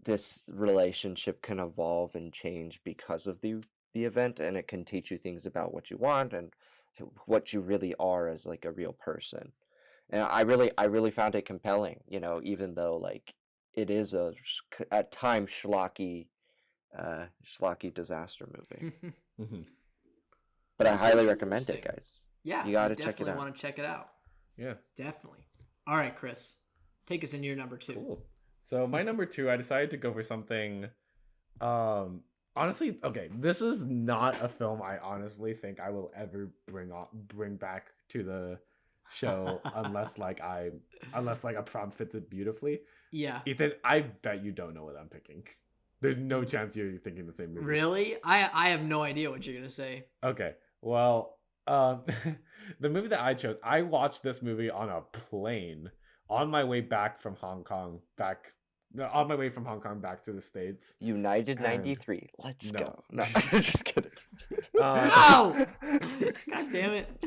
[SPEAKER 3] this relationship can evolve and change because of the event, and it can teach you things about what you want and what you really are as like a real person. And I really found it compelling, even though like it is at times schlocky disaster movie. But I
[SPEAKER 2] That
[SPEAKER 3] highly
[SPEAKER 2] sounds
[SPEAKER 3] recommend it,
[SPEAKER 2] interesting.
[SPEAKER 3] guys.
[SPEAKER 2] Yeah,
[SPEAKER 3] You
[SPEAKER 2] I
[SPEAKER 3] gotta check it
[SPEAKER 2] definitely
[SPEAKER 3] out.
[SPEAKER 2] want to check it out.
[SPEAKER 1] Yeah.
[SPEAKER 2] Definitely. All right, Chris, take us into your number 2.
[SPEAKER 1] Cool. So my number 2, I decided to go for something honestly, okay, this is not a film I honestly think I will ever bring back to the show unless like a prompt fits it beautifully.
[SPEAKER 2] Yeah.
[SPEAKER 1] Ethan, I bet you don't know what I'm picking. There's no chance you're thinking the same movie.
[SPEAKER 2] Really? I have no idea what you're gonna say.
[SPEAKER 1] Okay. Well, the movie that I chose, I watched this movie on a plane on my way back from Hong Kong, on my way from Hong Kong back to the States.
[SPEAKER 3] United
[SPEAKER 1] And
[SPEAKER 3] 93. Let's
[SPEAKER 1] no.
[SPEAKER 3] go. No, just kidding.
[SPEAKER 2] No! God damn it.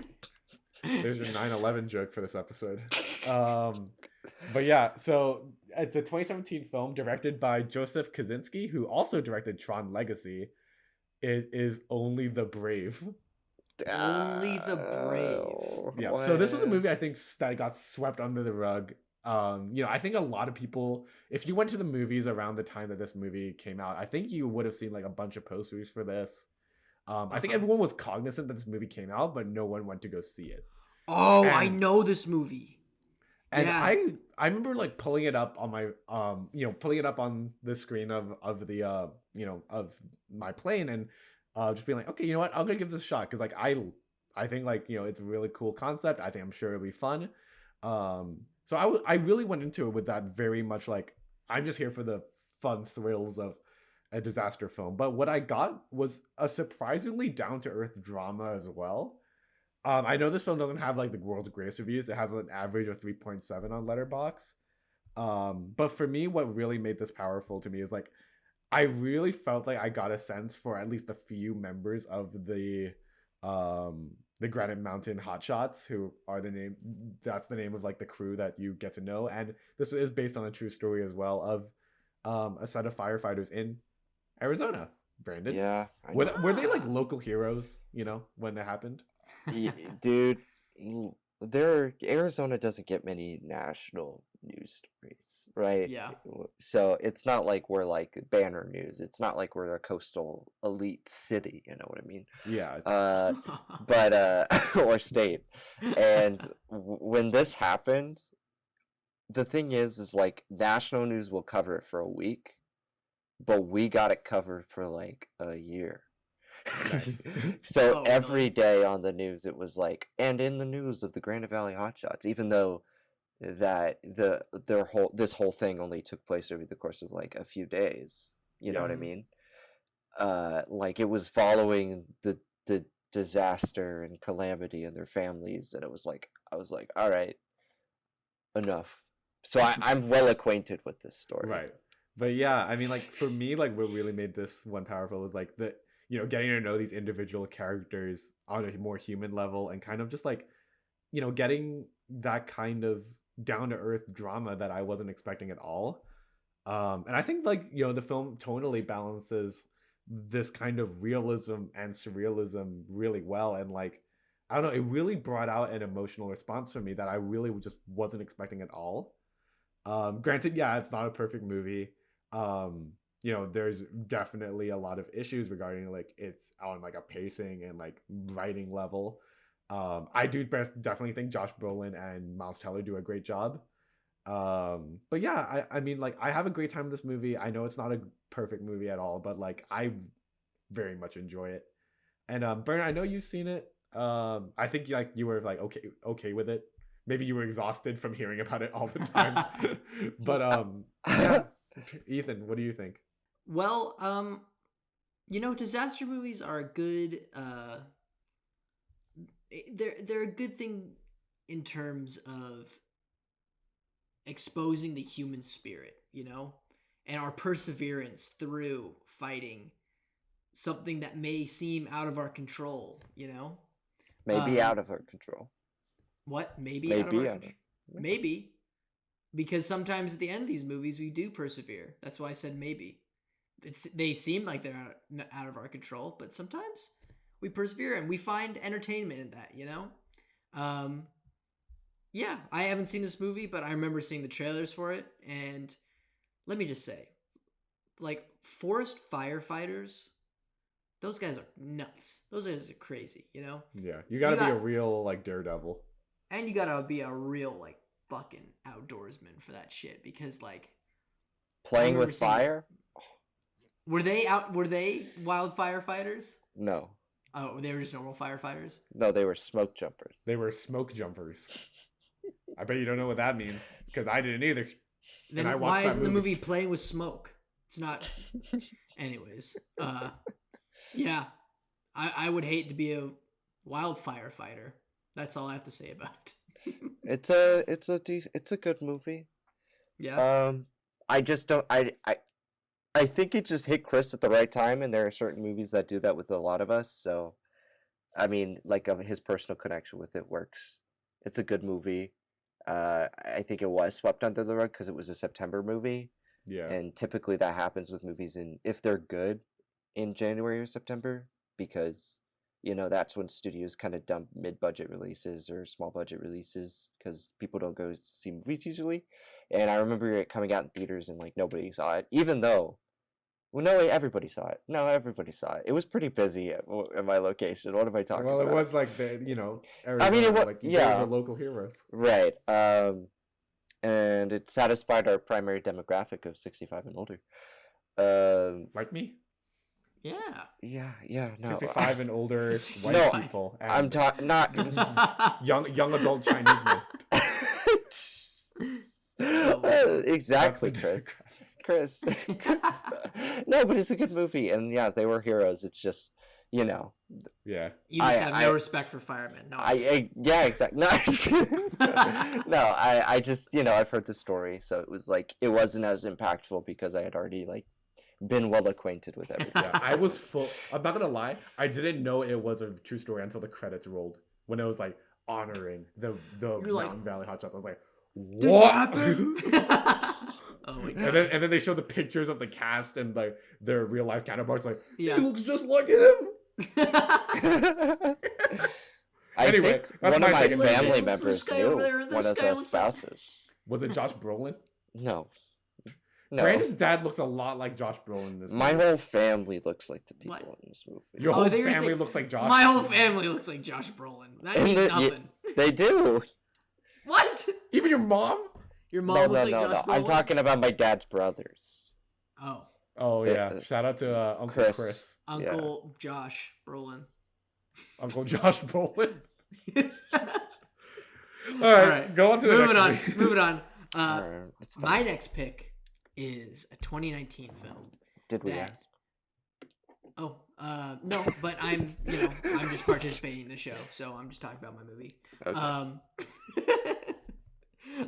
[SPEAKER 1] There's your 9/11 joke for this episode. But yeah, so it's a 2017 film directed by Joseph Kosinski, who also directed Tron Legacy. It is Only the Brave.
[SPEAKER 2] Only the Brave.
[SPEAKER 1] Yeah, so this was a movie I think that got swept under the rug. I think a lot of people, if you went to the movies around the time that this movie came out, I think you would have seen like a bunch of posters for this. I think everyone was cognizant that this movie came out, but no one went to go see it.
[SPEAKER 2] Oh, I know this movie.
[SPEAKER 1] And
[SPEAKER 2] Yeah.
[SPEAKER 1] I remember like pulling it up on my pulling it up on the screen of the of my plane and just being like, okay, you know what, I'm gonna give this a shot because like I think like it's a really cool concept. I think I'm sure it'll be fun. So I really went into it with that very much like I'm just here for the fun thrills of a disaster film. But what I got was a surprisingly down to earth drama as well. I know this film doesn't have like the world's greatest reviews. It has an average of 3.7 on Letterboxd. But for me, what really made this powerful to me is like I really felt like I got a sense for at least a few members of the Granite Mountain Hotshots, who are that's the name of like the crew that you get to know. And this is based on a true story as well of a set of firefighters in Arizona. Brandon,
[SPEAKER 3] Yeah.
[SPEAKER 1] were they like local heroes? When it happened.
[SPEAKER 3] Dude, Arizona doesn't get many national news stories, right?
[SPEAKER 2] Yeah.
[SPEAKER 3] So it's not like we're like banner news. It's not like we're a coastal elite city, you know what I mean?
[SPEAKER 1] Yeah.
[SPEAKER 3] But or state. And when this happened, the thing is like national news will cover it for a week, but we got it covered for like a year.
[SPEAKER 1] Nice.
[SPEAKER 3] So
[SPEAKER 2] Oh,
[SPEAKER 3] every
[SPEAKER 2] really?
[SPEAKER 3] day on the news it was like, and in the news of the Granite Valley Hotshots, even though that this whole thing only took place over the course of like a few days. You know what I
[SPEAKER 2] Mhm.
[SPEAKER 3] mean? Like it was following the disaster and calamity and their families, and I was like, all right, enough. So I'm well acquainted with this story.
[SPEAKER 1] Right. But yeah, I mean, like for me, like what really made this one powerful was like getting to know these individual characters on a more human level and kind of just like, getting that kind of down to earth drama that I wasn't expecting at all. And I think like, the film tonally balances this kind of realism and surrealism really well, and like I don't know, it really brought out an emotional response from me that I really just wasn't expecting at all. Granted, yeah, it's not a perfect movie. You know, there's definitely a lot of issues regarding like it's on like a pacing and like writing level. I do definitely think Josh Brolin and Miles Teller do a great job. But yeah, I mean, like, I have a great time with this movie. I know it's not a perfect movie at all, but like, I very much enjoy it. And Bernard, I know you've seen it. I think like you were like okay with it. Maybe you were exhausted from hearing about it all the time. But yeah, Ethan, what do you think?
[SPEAKER 2] Well, disaster movies are a good they're a good thing in terms of exposing the human spirit, and our perseverance through fighting something that may seem out of our control.
[SPEAKER 3] Maybe out of our control.
[SPEAKER 2] What? Maybe out of our control? Maybe. Because sometimes at the end of these movies, we do persevere. That's why I said maybe. They seem like they're out of our control, but sometimes we persevere and we find entertainment in that. Yeah, I haven't seen this movie, but I remember seeing the trailers for it. And let me just say, like, forest firefighters, those guys are nuts. Those guys are crazy,
[SPEAKER 1] Yeah, you gotta be a real, like, daredevil.
[SPEAKER 2] And you gotta be a real, like, fucking outdoorsman for that shit. Because, like...
[SPEAKER 3] Playing with fire?
[SPEAKER 2] Were they wild firefighters?
[SPEAKER 3] No.
[SPEAKER 2] Oh, they were just normal firefighters?
[SPEAKER 3] No, they were smoke jumpers.
[SPEAKER 1] They were smoke jumpers. I bet you don't know what that means, because I didn't either.
[SPEAKER 2] Then why isn't the movie playing with smoke? It's not... Anyways. Yeah. I would hate to be a wild firefighter. That's all I have to say about it.
[SPEAKER 3] It's a good movie.
[SPEAKER 2] Yeah.
[SPEAKER 3] I just don't... I think it just hit Chris at the right time, and there are certain movies that do that with a lot of us, so... I mean, like, his personal connection with it works. It's a good movie. I think it was swept under the rug because it was a September movie.
[SPEAKER 1] Yeah.
[SPEAKER 3] And typically that happens with movies if they're good in January or September, because, that's when studios kind of dump mid-budget releases or small-budget releases because people don't go see movies usually. And I remember it coming out in theaters and, like, nobody saw it, even though... Well, no, everybody saw it. No, everybody saw it. It was pretty busy at my location. What am I talking about?
[SPEAKER 1] Well, it was like the, Arizona,
[SPEAKER 3] I mean, it was,
[SPEAKER 1] like,
[SPEAKER 3] yeah,
[SPEAKER 1] the local heroes.
[SPEAKER 3] Right. And it satisfied our primary demographic of 65 and older.
[SPEAKER 1] Like me?
[SPEAKER 2] Yeah.
[SPEAKER 3] Yeah, no.
[SPEAKER 1] 65 and older white people. And
[SPEAKER 3] I'm talking not
[SPEAKER 1] young adult Chinese men.
[SPEAKER 3] Exactly, Chris. No, but it's a good movie, and yeah, they were heroes. It's just,
[SPEAKER 1] Yeah.
[SPEAKER 2] You just have no respect for firemen. No.
[SPEAKER 3] Yeah, exactly. No, no, I just, I've heard the story, so it was like it wasn't as impactful because I had already like been well acquainted with everything.
[SPEAKER 1] Yeah, I was full. I'm not gonna lie, I didn't know it was a true story until the credits rolled. When it was like honoring the Mountain Valley Hotshots, I was like, what happened?
[SPEAKER 2] Oh my God.
[SPEAKER 1] And then they show the pictures of the cast and like their real life counterparts. Like,
[SPEAKER 2] yeah,
[SPEAKER 1] he looks just like him. Anyway,
[SPEAKER 3] one of my family members knew one of the spouses.
[SPEAKER 1] Was it Josh Brolin?
[SPEAKER 3] No.
[SPEAKER 1] Brandon's dad looks a lot like Josh Brolin in this movie.
[SPEAKER 3] My whole family looks like the people in this movie.
[SPEAKER 1] Your whole family looks like Josh.
[SPEAKER 2] My whole family looks like Josh Brolin. That means nothing.
[SPEAKER 3] They do.
[SPEAKER 2] What?
[SPEAKER 1] Even your mom?
[SPEAKER 2] Your mom looks like Josh Brolin?
[SPEAKER 3] I'm talking about my dad's brothers.
[SPEAKER 2] Oh,
[SPEAKER 1] yeah. Shout out to Uncle Chris.
[SPEAKER 2] Uncle Josh Brolin.
[SPEAKER 1] Uncle Josh Brolin. All right, go on to the next movie.
[SPEAKER 2] Moving on. My next pick is a 2019 film.
[SPEAKER 3] Did we ask?
[SPEAKER 2] Oh, no, but I'm just participating in the show, so I'm just talking about my movie.
[SPEAKER 3] Okay.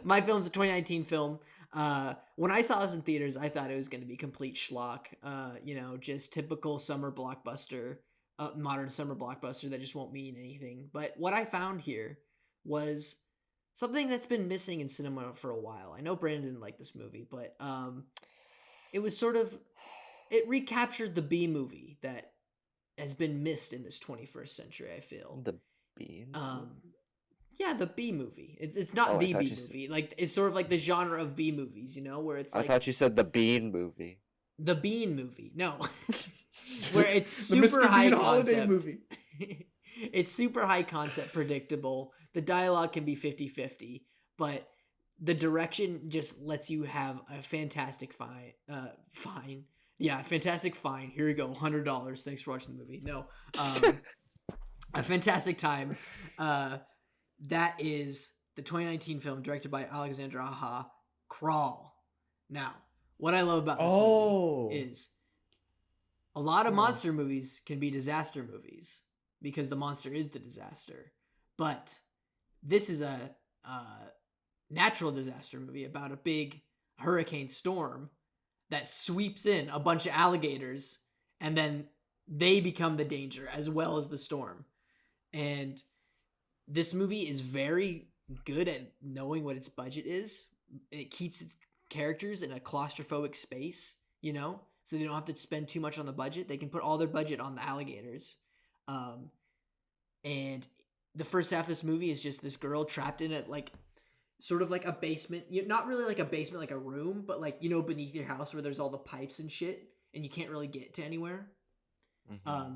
[SPEAKER 2] My film's a 2019 film. When I saw this in theaters, I thought it was going to be complete schlock. Just typical summer blockbuster, modern summer blockbuster that just won't mean anything. But what I found here was something that's been missing in cinema for a while. I know Brandon didn't like this movie, but it was sort of it recaptured the B movie that has been missed in this 21st century, I feel.
[SPEAKER 3] The Bean.
[SPEAKER 2] Yeah, the B movie. It's not
[SPEAKER 3] Oh,
[SPEAKER 2] the B movie. Like, it's sort of like the genre of B movies, you know, where it's like
[SPEAKER 3] I thought you said the Bean movie.
[SPEAKER 2] the Bean movie. No. Where it's
[SPEAKER 1] The
[SPEAKER 2] super
[SPEAKER 1] Mr.
[SPEAKER 2] high
[SPEAKER 1] Bean
[SPEAKER 2] concept.
[SPEAKER 1] holiday movie.
[SPEAKER 2] It's super high concept, predictable. The dialogue can be 50-50, but the direction just lets you have a fantastic fine. Yeah, fantastic fine. Here you go, $100. Thanks for watching the movie. No, a fantastic time. That is the 2019 film directed by Alexandre Aja, Crawl. Now, what I love about this movie is a lot of monster movies can be disaster movies because the monster is the disaster. But this is a natural disaster movie about a big hurricane storm that sweeps in a bunch of alligators, and then they become the danger as well as the storm. And this movie is very good at knowing what its budget is. It keeps its characters in a claustrophobic space, you know, so they don't have to spend too much on the budget. They can put all their budget on the alligators. And the first half of this movie is just this girl trapped in it, like sort of like a basement. Not really like a basement, like a room, but like, you know, beneath your house where there's all the pipes and shit and you can't really get to anywhere.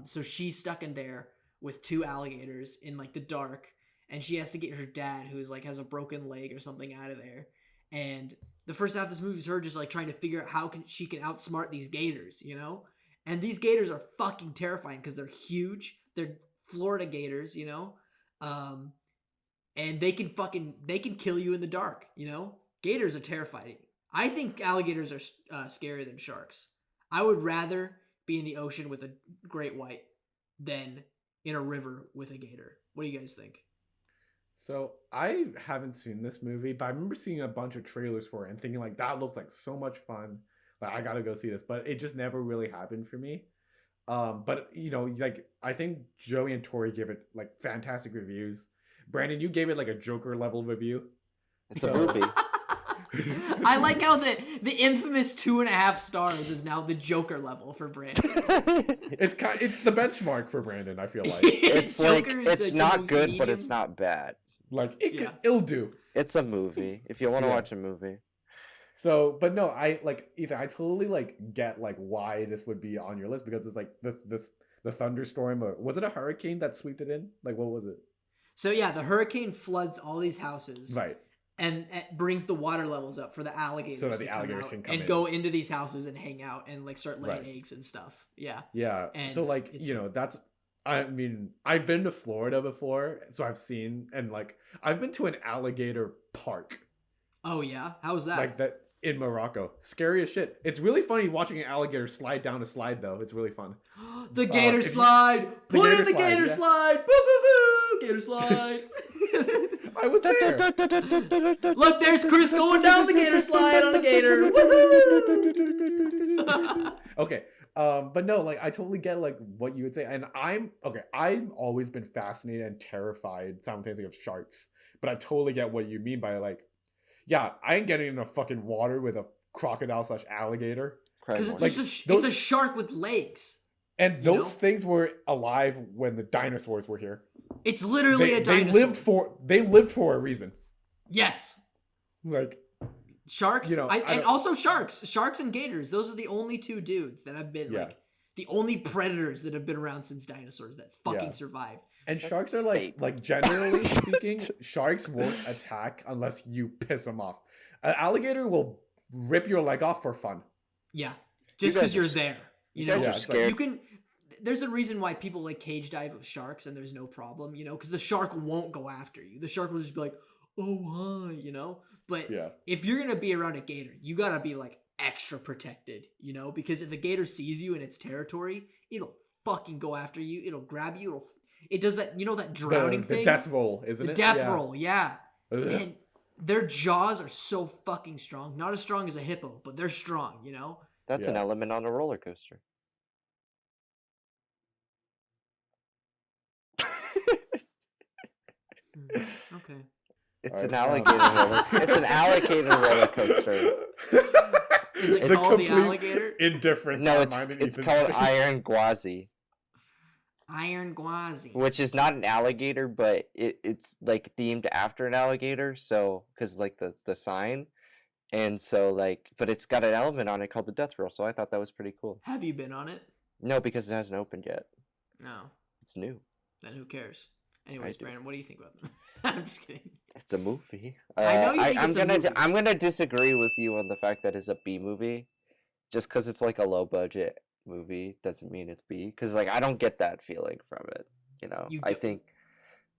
[SPEAKER 2] So she's stuck in there with two alligators in like the dark, and she has to get her dad, who is like has a broken leg or something, out of there. And the first half of this movie is her just like trying to figure out how she can outsmart these gators, you know? And these gators are fucking terrifying because they're huge. They're Florida gators, you know? And they can kill you in the dark, you know? Gators are terrifying. I think alligators are scarier than sharks. I would rather be in the ocean with a great white than in a river with a gator. What do you guys think?
[SPEAKER 1] So I haven't seen this movie, but I remember seeing a bunch of trailers for it and thinking like, that looks like so much fun. Like, I gotta go see this, but it just never really happened for me. But you know, like, I think Joey and Tori give it like fantastic reviews. Brandon, you gave it like a Joker level review.
[SPEAKER 3] It's a movie.
[SPEAKER 2] I like how the infamous 2.5 stars is now the Joker level for Brandon.
[SPEAKER 1] It's the benchmark for Brandon, I feel like.
[SPEAKER 3] It's like,
[SPEAKER 2] Joker is
[SPEAKER 3] it's
[SPEAKER 2] like
[SPEAKER 3] not
[SPEAKER 2] most
[SPEAKER 3] good, but
[SPEAKER 2] medium.
[SPEAKER 3] it's not bad.
[SPEAKER 1] Like, it'll do.
[SPEAKER 3] It's a movie. If you want to
[SPEAKER 1] Yeah.
[SPEAKER 3] watch a movie.
[SPEAKER 1] So, but no, I like, Ethan, I totally like get like why this would be on your list, because it's like the thunderstorm, or was it a hurricane that swept it in? Like, what was it?
[SPEAKER 2] So yeah, the hurricane floods all these houses.
[SPEAKER 1] Right.
[SPEAKER 2] And it brings the water levels up for the alligators
[SPEAKER 1] So that
[SPEAKER 2] to
[SPEAKER 1] the
[SPEAKER 2] come
[SPEAKER 1] alligators
[SPEAKER 2] out
[SPEAKER 1] can come
[SPEAKER 2] and
[SPEAKER 1] in.
[SPEAKER 2] go into these houses and hang out and like start laying
[SPEAKER 1] Right.
[SPEAKER 2] eggs and stuff. Yeah.
[SPEAKER 1] Yeah.
[SPEAKER 2] And
[SPEAKER 1] so like,
[SPEAKER 2] it's-
[SPEAKER 1] you know, that's, I mean, I've been to Florida before, so I've seen, and like, I've been to an alligator park,
[SPEAKER 2] Oh yeah, how was that?
[SPEAKER 1] like that in Morocco. Scary as shit. It's really funny watching an alligator slide down a slide, though. It's really fun.
[SPEAKER 2] The gator
[SPEAKER 1] if you-
[SPEAKER 2] slide.
[SPEAKER 1] the
[SPEAKER 2] Put in
[SPEAKER 1] gator
[SPEAKER 2] the
[SPEAKER 1] slide,
[SPEAKER 2] gator
[SPEAKER 1] yeah.
[SPEAKER 2] slide. Boo boo boo. Gator slide.
[SPEAKER 1] I was there.
[SPEAKER 2] Look, there's Chris going down the gator slide on a gator. Woohoo!
[SPEAKER 1] Okay. But no, like, I totally get like what you would say, and I've always been fascinated and terrified simultaneously of sharks, but I totally get what you mean by like, yeah, I ain't getting in the fucking water with a crocodile / alligator.
[SPEAKER 2] Because it's
[SPEAKER 1] Like,
[SPEAKER 2] just
[SPEAKER 1] those-
[SPEAKER 2] it's a shark with legs.
[SPEAKER 1] And
[SPEAKER 2] You
[SPEAKER 1] those
[SPEAKER 2] know?
[SPEAKER 1] things were alive when the dinosaurs were here.
[SPEAKER 2] It's literally a dinosaur.
[SPEAKER 1] They lived for a reason.
[SPEAKER 2] Yes.
[SPEAKER 1] Like,
[SPEAKER 2] Sharks,
[SPEAKER 1] You know, I
[SPEAKER 2] and
[SPEAKER 1] don't-
[SPEAKER 2] also sharks and gators. Those are the only two dudes that have been
[SPEAKER 1] Yeah.
[SPEAKER 2] like the only predators that have been around since dinosaurs that's fucking
[SPEAKER 1] Yeah.
[SPEAKER 2] survived.
[SPEAKER 1] and
[SPEAKER 3] That's
[SPEAKER 1] sharks are like
[SPEAKER 3] fake.
[SPEAKER 1] generally speaking, sharks won't attack unless you piss them off. An alligator will rip your leg off for fun.
[SPEAKER 2] Yeah,
[SPEAKER 3] You
[SPEAKER 2] just
[SPEAKER 3] guys
[SPEAKER 2] because
[SPEAKER 3] are
[SPEAKER 2] you're
[SPEAKER 3] s-
[SPEAKER 2] there. You
[SPEAKER 3] You
[SPEAKER 2] know,
[SPEAKER 3] guys
[SPEAKER 1] Yeah,
[SPEAKER 3] are
[SPEAKER 1] it's like-
[SPEAKER 3] scared.
[SPEAKER 2] you can. There's a reason why people like cage dive with sharks, and there's no problem. You know, because the shark won't go after you. The shark will just be like, "Oh hi," you know. But
[SPEAKER 1] Yeah.
[SPEAKER 2] if you're gonna be around a gator, you gotta be like extra protected, you know, because if a gator sees you in its territory, it'll fucking go after you. It'll grab you. It does that, you know, that drowning
[SPEAKER 1] The
[SPEAKER 2] thing.
[SPEAKER 1] death roll, isn't
[SPEAKER 2] The
[SPEAKER 1] it?
[SPEAKER 2] death
[SPEAKER 1] Yeah.
[SPEAKER 2] roll, yeah.
[SPEAKER 1] Ugh.
[SPEAKER 2] And their jaws are so fucking strong. Not as strong as a hippo, but they're strong, you know.
[SPEAKER 3] That's an
[SPEAKER 1] Yeah.
[SPEAKER 3] element on a roller coaster.
[SPEAKER 2] Okay.
[SPEAKER 3] It's
[SPEAKER 1] Alright,
[SPEAKER 3] an alligator roller. It's an alligator roller coaster.
[SPEAKER 2] Is it
[SPEAKER 1] The
[SPEAKER 2] called the
[SPEAKER 1] complete
[SPEAKER 2] alligator?
[SPEAKER 1] Indifference.
[SPEAKER 3] No,
[SPEAKER 1] on
[SPEAKER 3] it's
[SPEAKER 1] mine and
[SPEAKER 3] it's
[SPEAKER 1] Ethan's
[SPEAKER 3] called
[SPEAKER 1] face.
[SPEAKER 3] iron gwazi,
[SPEAKER 2] Iron Gwazi.
[SPEAKER 3] which is not an alligator, but it's like themed after an alligator. So because like the sign, and so like, but it's got an element on it called the death roll. So I thought that was pretty cool.
[SPEAKER 2] Have you been on it?
[SPEAKER 3] No, because it hasn't opened yet.
[SPEAKER 2] No.
[SPEAKER 3] It's new.
[SPEAKER 2] Then who cares? Anyways,
[SPEAKER 3] do.
[SPEAKER 2] Brandon, what do you think about them? I'm just kidding.
[SPEAKER 3] It's a movie.
[SPEAKER 2] I know you think
[SPEAKER 3] I'm
[SPEAKER 2] it's a
[SPEAKER 3] gonna
[SPEAKER 2] movie.
[SPEAKER 3] I'm gonna disagree with you on the fact that it's a B movie. Just because it's like a low budget movie doesn't mean it's B. Because like I don't get that feeling from it. You know,
[SPEAKER 2] You
[SPEAKER 3] I
[SPEAKER 2] don't-
[SPEAKER 3] think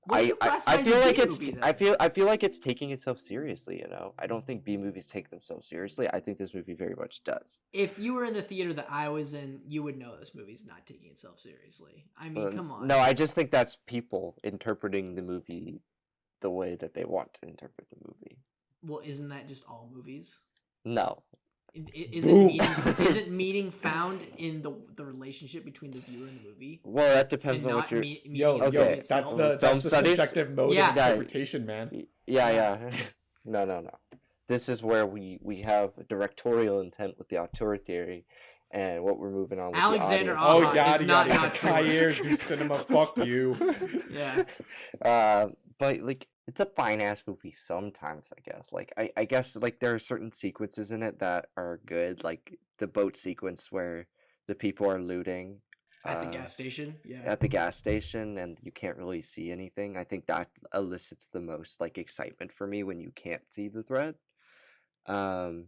[SPEAKER 2] What do you classify
[SPEAKER 3] I
[SPEAKER 2] as
[SPEAKER 3] feel
[SPEAKER 2] a
[SPEAKER 3] like
[SPEAKER 2] B
[SPEAKER 3] it's
[SPEAKER 2] movie,
[SPEAKER 3] I
[SPEAKER 2] then?
[SPEAKER 3] feel like it's taking itself seriously. You know, I don't think B movies take themselves seriously. I think this movie very much does.
[SPEAKER 2] If you were in the theater that I was in, you would know this movie's not taking itself seriously. I mean, come on.
[SPEAKER 3] No, I just think that's people interpreting the movie the way that they want to interpret the movie.
[SPEAKER 2] Well, isn't that just all movies?
[SPEAKER 3] No.
[SPEAKER 2] Isn't meaning found in the relationship between the viewer and the movie?
[SPEAKER 3] Well, that depends
[SPEAKER 2] And
[SPEAKER 3] on
[SPEAKER 2] not
[SPEAKER 3] what you're.
[SPEAKER 2] meaning
[SPEAKER 1] Yo,
[SPEAKER 2] of the
[SPEAKER 1] yo,
[SPEAKER 2] movie
[SPEAKER 1] that's
[SPEAKER 2] itself?
[SPEAKER 1] the
[SPEAKER 3] Film studies?
[SPEAKER 1] subjective mode
[SPEAKER 2] Yeah.
[SPEAKER 1] of interpretation, man.
[SPEAKER 3] Yeah. No. This is where we have directorial intent with the auteur theory, and what we're moving on with
[SPEAKER 2] Alexander
[SPEAKER 3] the
[SPEAKER 1] Oh,
[SPEAKER 3] audience.
[SPEAKER 2] Aha,
[SPEAKER 1] yada
[SPEAKER 2] it's not
[SPEAKER 1] yada.
[SPEAKER 2] not true.
[SPEAKER 1] Cahiers do cinema. Fuck you.
[SPEAKER 2] Yeah.
[SPEAKER 3] But like it's a fine ass movie sometimes, I guess. Like I guess like there are certain sequences in it that are good, like the boat sequence where the people are looting
[SPEAKER 2] At the gas station? Yeah.
[SPEAKER 3] at the gas station and you can't really see anything. I think that elicits the most like excitement for me when you can't see the threat. I'm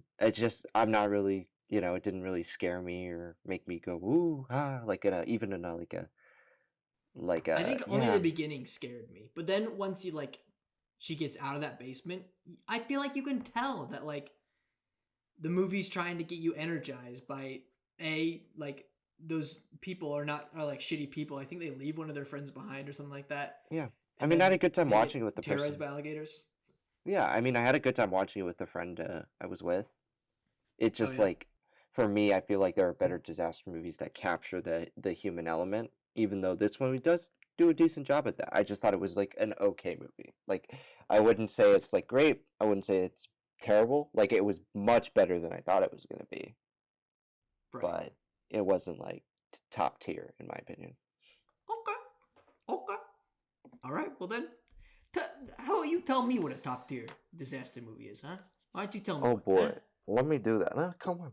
[SPEAKER 3] not really, it didn't really scare me or make me go ooh ah like even in a
[SPEAKER 2] I think only
[SPEAKER 3] yeah.
[SPEAKER 2] the beginning scared me. But then once she gets out of that basement, I feel like you can tell that like the movie's trying to get you energized by like those people are like shitty people. I think they leave one of their friends behind or something like that.
[SPEAKER 3] Yeah. I
[SPEAKER 2] And
[SPEAKER 3] mean, I had
[SPEAKER 2] then
[SPEAKER 3] a good time
[SPEAKER 2] they get
[SPEAKER 3] watching it with the
[SPEAKER 2] terrorized
[SPEAKER 3] person.
[SPEAKER 2] by alligators.
[SPEAKER 3] Yeah, I mean, I had a good time watching it with the friend I was with. It just
[SPEAKER 2] yeah?
[SPEAKER 3] like, for me, I feel like there are better disaster movies that capture the human element. Even though this one does do a decent job at that. I just thought it was like an okay movie. Like, I wouldn't say it's like great. I wouldn't say it's terrible. Like, it was much better than I thought it was gonna be.
[SPEAKER 2] Right.
[SPEAKER 3] But it wasn't like top tier in my opinion.
[SPEAKER 2] Okay. All right. Well then, how about you tell me what a top tier disaster movie is, huh? Why don't you tell me?
[SPEAKER 3] Oh
[SPEAKER 2] what,
[SPEAKER 3] boy,
[SPEAKER 2] huh?
[SPEAKER 3] let me do that. No, come on.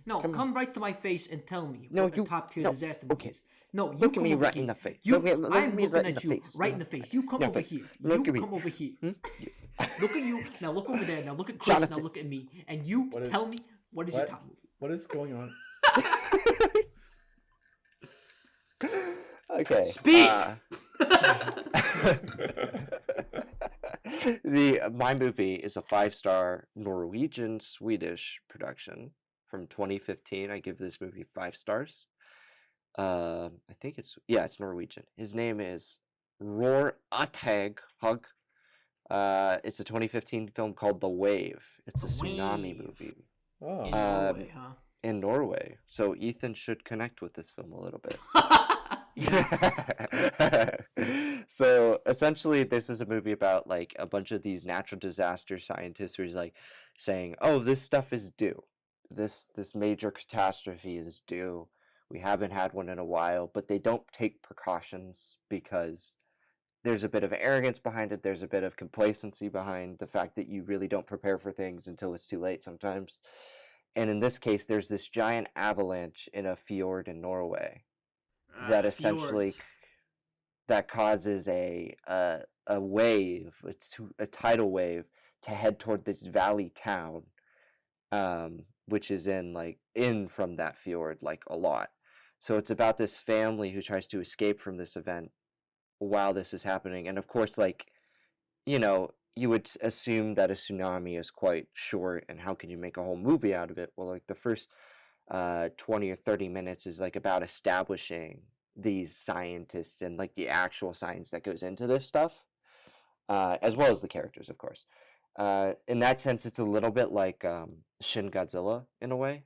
[SPEAKER 2] No,
[SPEAKER 3] Come
[SPEAKER 2] come right to my face and tell me
[SPEAKER 3] No,
[SPEAKER 2] what a
[SPEAKER 3] you-
[SPEAKER 2] top tier
[SPEAKER 3] no,
[SPEAKER 2] disaster movie
[SPEAKER 3] okay.
[SPEAKER 2] is. No, you
[SPEAKER 3] Look at
[SPEAKER 2] come
[SPEAKER 3] me
[SPEAKER 2] over
[SPEAKER 3] right
[SPEAKER 2] here.
[SPEAKER 3] in the face.
[SPEAKER 2] You,
[SPEAKER 3] Look at
[SPEAKER 2] I'm
[SPEAKER 3] me
[SPEAKER 2] looking
[SPEAKER 3] right in
[SPEAKER 2] at
[SPEAKER 3] the
[SPEAKER 2] you
[SPEAKER 3] face.
[SPEAKER 2] right in the face. You come
[SPEAKER 3] No,
[SPEAKER 2] over
[SPEAKER 3] face.
[SPEAKER 2] here.
[SPEAKER 3] Look
[SPEAKER 2] You
[SPEAKER 3] at me.
[SPEAKER 2] come over here.
[SPEAKER 3] Hmm?
[SPEAKER 2] Look at you. Now look over there. Now look at Chris.
[SPEAKER 3] Jonathan.
[SPEAKER 2] Now look at me. And you
[SPEAKER 1] What is-
[SPEAKER 2] tell me what is your
[SPEAKER 1] what?
[SPEAKER 2] top movie?
[SPEAKER 1] What is going on?
[SPEAKER 3] Okay.
[SPEAKER 2] Speak!
[SPEAKER 3] My movie is a 5-star Norwegian Swedish production from 2015. I give this movie 5 stars. I think it's Norwegian. His name is Roar Atag Hug. It's a 2015 film called The Wave. It's a
[SPEAKER 2] The
[SPEAKER 3] tsunami
[SPEAKER 2] Wave.
[SPEAKER 3] movie
[SPEAKER 1] Oh.
[SPEAKER 2] In Norway, huh?
[SPEAKER 3] in Norway. So Ethan should connect with this film a little bit.
[SPEAKER 2] Yeah.
[SPEAKER 3] So essentially this is a movie about like a bunch of these natural disaster scientists who's like saying, oh, this stuff is due, this major catastrophe is due, we haven't had one in a while, but they don't take precautions because there's a bit of arrogance behind it, there's a bit of complacency behind the fact that you really don't prepare for things until it's too late sometimes. And in this case there's this giant avalanche in a fjord in Norway that essentially
[SPEAKER 2] Fjords.
[SPEAKER 3] that causes a wave, a tidal wave, to head toward this valley town, which is in from that fjord like a lot. So it's about this family who tries to escape from this event while this is happening, and of course, you would assume that a tsunami is quite short, and how can you make a whole movie out of it? Well, like the first 20 or 30 minutes is like about establishing these scientists and like the actual science that goes into this stuff, as well as the characters, of course. In that sense, it's a little bit like Shin Godzilla in a way,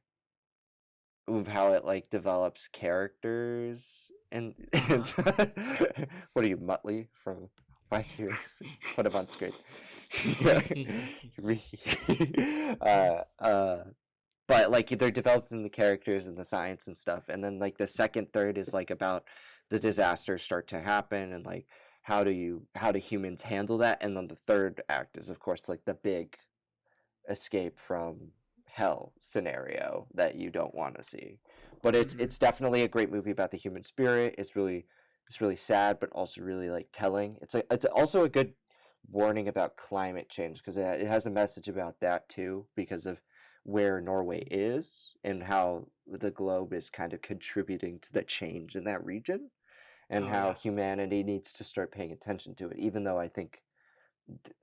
[SPEAKER 3] of how it like develops characters and what are you, Muttley from Vikings? Put him on screen. but like they're developing the characters and the science and stuff, and then like the second third is like about the disasters start to happen and like how do humans handle that, and then the third act is of course like the big escape from hell scenario that you don't want to see. But it's definitely a great movie about the human spirit. It's really sad, but also really like telling. It's also a good warning about climate change because it has a message about that too because of where Norway is and how the globe is kind of contributing to the change in that region and
[SPEAKER 2] Oh
[SPEAKER 3] how
[SPEAKER 2] yeah.
[SPEAKER 3] humanity needs to start paying attention to it. Even though I think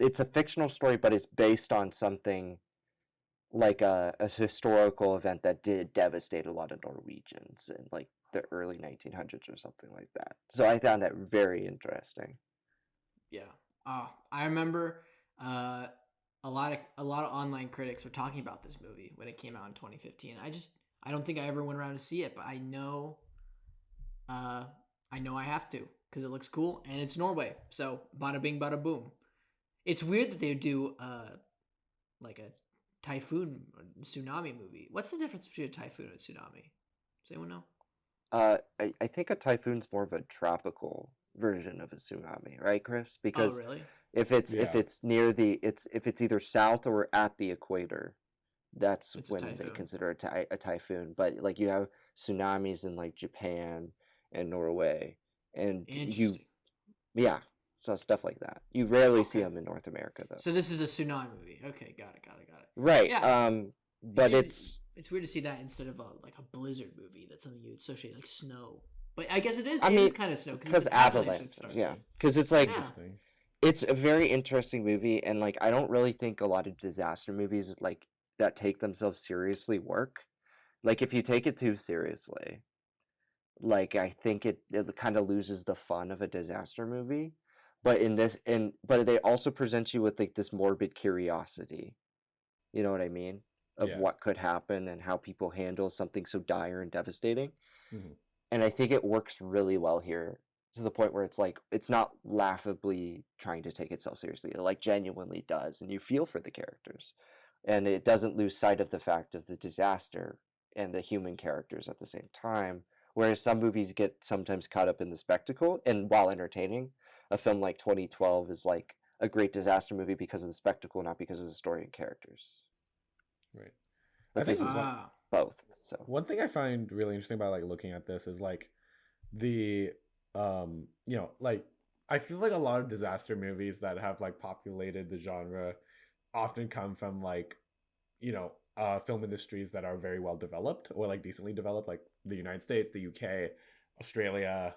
[SPEAKER 3] it's a fictional story, but it's based on something like a historical event that did devastate a lot of Norwegians in like the early 1900s or something like that. So I found that very interesting.
[SPEAKER 2] Yeah. I remember a lot of online critics were talking about this movie when it came out in 2015. I don't think I ever went around to see it, but I know I have to because it looks cool and it's Norway. So bada bing bada boom. It's weird that they do like a typhoon or tsunami movie. What's the difference between a typhoon and a tsunami? Does anyone know?
[SPEAKER 3] I think a typhoon's more of a tropical version of a tsunami, right, Chris?
[SPEAKER 2] Oh,
[SPEAKER 3] Because
[SPEAKER 2] really?
[SPEAKER 1] Yeah.
[SPEAKER 3] if it's near the it's if it's either south or at the equator, that's
[SPEAKER 2] It's a
[SPEAKER 3] when they
[SPEAKER 2] typhoon.
[SPEAKER 3] consider it a typhoon. But like you have tsunamis in like Japan and Norway, and you
[SPEAKER 2] Interesting.
[SPEAKER 3] yeah, so stuff like that. You rarely see
[SPEAKER 2] Okay.
[SPEAKER 3] them in North America though.
[SPEAKER 2] So this is a tsunami movie. Okay, got it, got it, got it.
[SPEAKER 3] Right.
[SPEAKER 2] Yeah, it's
[SPEAKER 3] But
[SPEAKER 2] usually, it's weird to see that instead of a blizzard movie. That's something you associate like snow. But I guess it is.
[SPEAKER 3] I
[SPEAKER 2] It is
[SPEAKER 3] mean,
[SPEAKER 2] kind of snow because it's
[SPEAKER 3] because
[SPEAKER 2] an avalanche that
[SPEAKER 3] avalanche,
[SPEAKER 2] starts
[SPEAKER 3] yeah,
[SPEAKER 2] it.
[SPEAKER 3] because it's like
[SPEAKER 2] Yeah.
[SPEAKER 1] Interesting.
[SPEAKER 3] it's a very interesting movie, and like I don't really think a lot of disaster movies like that take themselves seriously work. Like if you take it too seriously, like I think it kind of loses the fun of a disaster movie. But but they also present you with like this morbid curiosity. You know what I mean? Of
[SPEAKER 1] Yeah.
[SPEAKER 3] what could happen and how people handle something so dire and devastating.
[SPEAKER 1] Mhm.
[SPEAKER 3] And I think it works really well here to the point where it's like it's not laughably trying to take itself seriously. It like genuinely does, and you feel for the characters, and it doesn't lose sight of the fact of the disaster and the human characters at the same time. Whereas some movies get sometimes caught up in the spectacle, and while entertaining, a film like 2012 is like a great disaster movie because of the spectacle, not because of the story and characters.
[SPEAKER 1] Right. I
[SPEAKER 3] But
[SPEAKER 1] think
[SPEAKER 3] this is
[SPEAKER 2] Ah.
[SPEAKER 3] both. So
[SPEAKER 1] one thing I find really interesting about like looking at this is like the like I feel like a lot of disaster movies that have like populated the genre often come from like film industries that are very well developed or like decently developed, like the United States, the UK, Australia,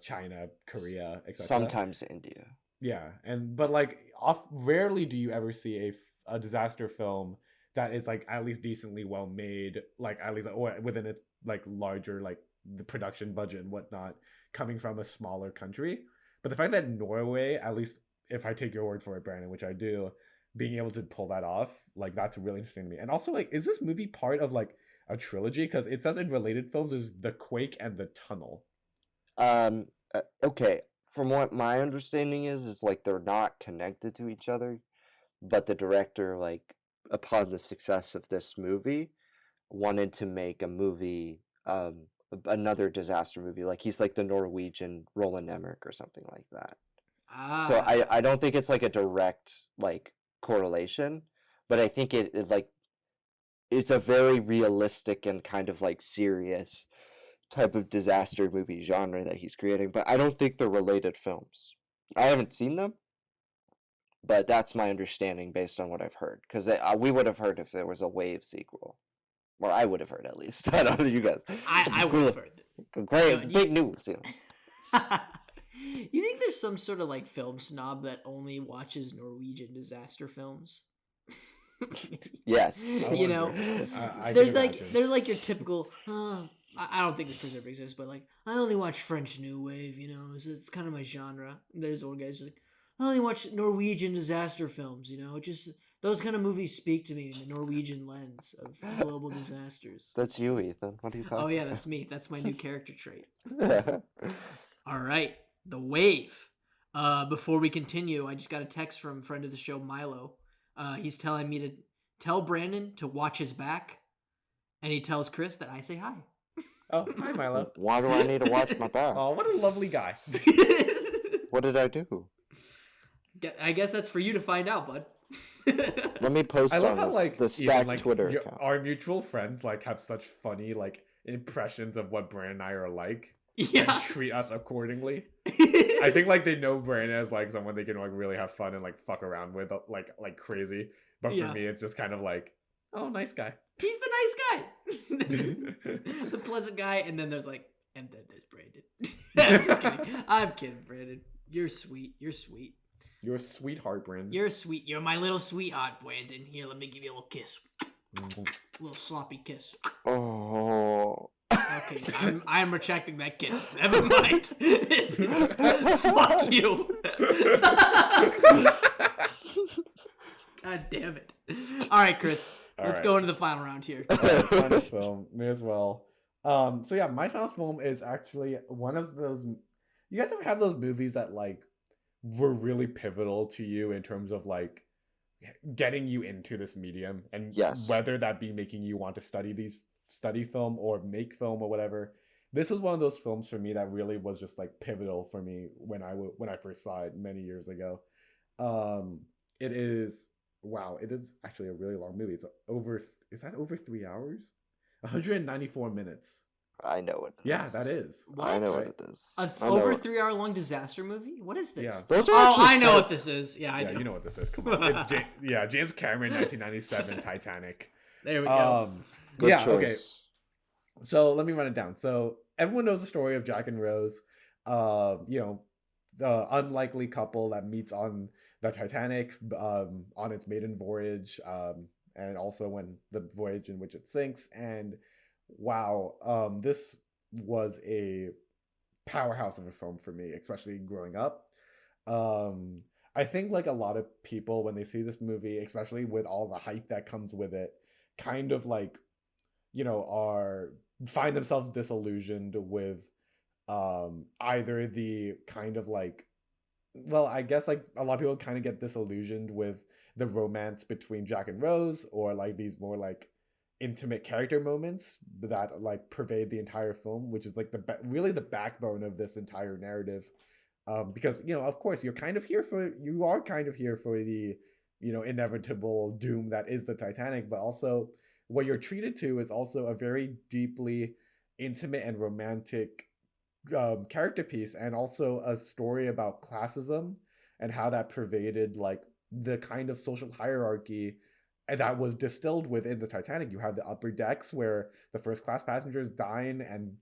[SPEAKER 1] China, Korea, etc.
[SPEAKER 3] sometimes India.
[SPEAKER 1] Yeah, and but like off rarely do you ever see a disaster film that is like at least decently well made, like at least or within its like larger like the production budget and whatnot, coming from a smaller country. But the fact that Norway, at least if I take your word for it, Brandon, which I do, being able to pull that off, like that's really interesting to me. And also, like, is this movie part of like a trilogy? Because it says in related films is The Quake and The Tunnel.
[SPEAKER 3] Okay. From what my understanding is like they're not connected to each other, but the director, like, upon the success of this movie, wanted to make a movie, another disaster movie. Like he's like the Norwegian Roland Emmerich or something like that. So I
[SPEAKER 2] Ah.
[SPEAKER 3] don't think it's like a direct like correlation, but I think it like it's a very realistic and kind of like serious type of disaster movie genre that he's creating, but I don't think they're related films. I haven't seen them, but that's my understanding based on what I've heard. Because we would have heard if there was a Wave sequel, or I would have heard at least. I don't know you guys.
[SPEAKER 2] I would have
[SPEAKER 3] Cool,
[SPEAKER 2] heard.
[SPEAKER 3] great,
[SPEAKER 2] You
[SPEAKER 3] big news. You
[SPEAKER 2] you think there's some sort of like film snob that only watches Norwegian disaster films?
[SPEAKER 3] Yes.
[SPEAKER 1] I
[SPEAKER 2] You know,
[SPEAKER 1] wonder. I can
[SPEAKER 2] there's like
[SPEAKER 1] imagine.
[SPEAKER 2] there's like your typical. I don't think this preserve exists, but like I only watch French New Wave. You know, it's kind of my genre. There's old guys like I only watch Norwegian disaster films. You know, just those kind of movies speak to me in the Norwegian lens of global disasters.
[SPEAKER 3] That's you, Ethan. What are you
[SPEAKER 2] Oh
[SPEAKER 3] talking
[SPEAKER 2] yeah,
[SPEAKER 3] about?
[SPEAKER 2] that's me. That's my new character trait.
[SPEAKER 3] Yeah.
[SPEAKER 2] All right, the wave. Before we continue, I just got a text from a friend of the show, Milo. He's telling me to tell Brandon to watch his back And he tells Chris that I say hi.
[SPEAKER 1] Oh, hi, Milo.
[SPEAKER 3] Why do I need to watch my back?
[SPEAKER 1] Oh, what a lovely guy.
[SPEAKER 3] What did I do?
[SPEAKER 2] I guess that's for you to find out, bud.
[SPEAKER 3] Let me post
[SPEAKER 1] I love
[SPEAKER 3] on
[SPEAKER 1] how
[SPEAKER 3] this,
[SPEAKER 1] like
[SPEAKER 3] the
[SPEAKER 1] even
[SPEAKER 3] Stack
[SPEAKER 1] like
[SPEAKER 3] Twitter account.
[SPEAKER 1] our mutual friends like have such funny like impressions of what Brandon and I are like and
[SPEAKER 2] Yeah.
[SPEAKER 1] treat us accordingly. I think like they know Brandon as like someone they can like really have fun and like fuck around with like crazy. But for
[SPEAKER 2] Yeah.
[SPEAKER 1] me, it's just kind of like, oh, nice guy.
[SPEAKER 2] He's the nice guy. The pleasant guy, and then there's like, and then there's Brandon. I'm just kidding. I'm kidding, Brandon. You're sweet. You're sweet.
[SPEAKER 1] You're a sweetheart, Brandon.
[SPEAKER 2] You're sweet. You're my little sweetheart, Brandon. Here, let me give you a little kiss.
[SPEAKER 1] Mhm.
[SPEAKER 2] A little sloppy kiss.
[SPEAKER 3] Oh.
[SPEAKER 2] Okay, I'm retracting that kiss. Never mind. Fuck you. God damn it. All right, Chris. Let's go into the final round here.
[SPEAKER 1] Final film, may as well. So yeah, my final film is actually one of those. You guys ever have those movies that like were really pivotal to you in terms of like getting you into this medium, and
[SPEAKER 3] Yes.
[SPEAKER 1] whether that be making you want to study film or make film or whatever. This was one of those films for me that really was just like pivotal for me when I first saw it many years ago. It is wow, it is actually a really long movie. It's over is that over 3 hours? 194 minutes.
[SPEAKER 3] I know what it
[SPEAKER 1] Yeah,
[SPEAKER 3] is.
[SPEAKER 1] that is.
[SPEAKER 3] I know
[SPEAKER 2] What?
[SPEAKER 3] what it is.
[SPEAKER 2] A
[SPEAKER 3] I know
[SPEAKER 2] over
[SPEAKER 3] it.
[SPEAKER 2] 3 hour long disaster movie? What is this?
[SPEAKER 1] Yeah.
[SPEAKER 3] Those are
[SPEAKER 2] Oh,
[SPEAKER 3] actually
[SPEAKER 2] I know
[SPEAKER 3] quite-
[SPEAKER 2] what this is. Yeah, I
[SPEAKER 1] Yeah,
[SPEAKER 2] know.
[SPEAKER 1] you know what this is. Come on. It's James Cameron 1997 Titanic.
[SPEAKER 2] There we go.
[SPEAKER 3] Good
[SPEAKER 1] yeah,
[SPEAKER 3] choice.
[SPEAKER 1] okay. So let me run it down. So everyone knows the story of Jack and Rose. You know, the unlikely couple that meets on the Titanic on its maiden voyage, and also when the voyage in which it sinks. And wow, this was a powerhouse of a film for me, especially growing up. I think like a lot of people when they see this movie, especially with all the hype that comes with it, kind of like are find themselves disillusioned with either the kind of like well, I guess like a lot of people kind of get disillusioned with the romance between Jack and Rose, or like these more like intimate character moments that like pervade the entire film, which is like really the backbone of this entire narrative. Because of course, you are kind of here for the inevitable doom that is the Titanic, but also what you're treated to is also a very deeply intimate and romantic character piece, and also a story about classism and how that pervaded like the kind of social hierarchy and that was distilled within the Titanic. You have the upper decks where the first class passengers dine and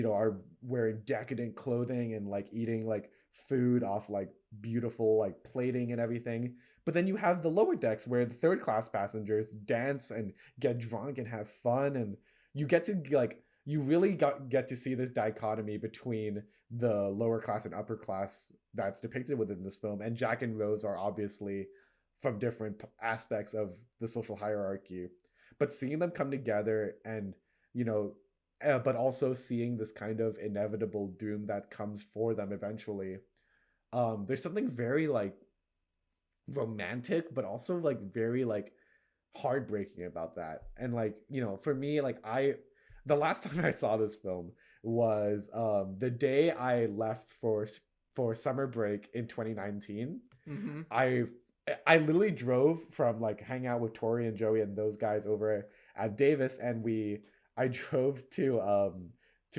[SPEAKER 1] are wearing decadent clothing and like eating like food off like beautiful like plating and everything. But then you have the lower decks where the third class passengers dance and get drunk and have fun, and you get to like you really get to see this dichotomy between the lower class and upper class that's depicted within this film. And Jack and Rose are obviously from different aspects of the social hierarchy, but seeing them come together and but also seeing this kind of inevitable doom that comes for them eventually, there's something very like romantic but also like very like heartbreaking about that. And like for me, like the last time I saw this film was the day I left for summer break in 2019.
[SPEAKER 2] Mm-hmm.
[SPEAKER 1] I literally drove from like hang out with Tori and Joey and those guys over at Davis, and I drove to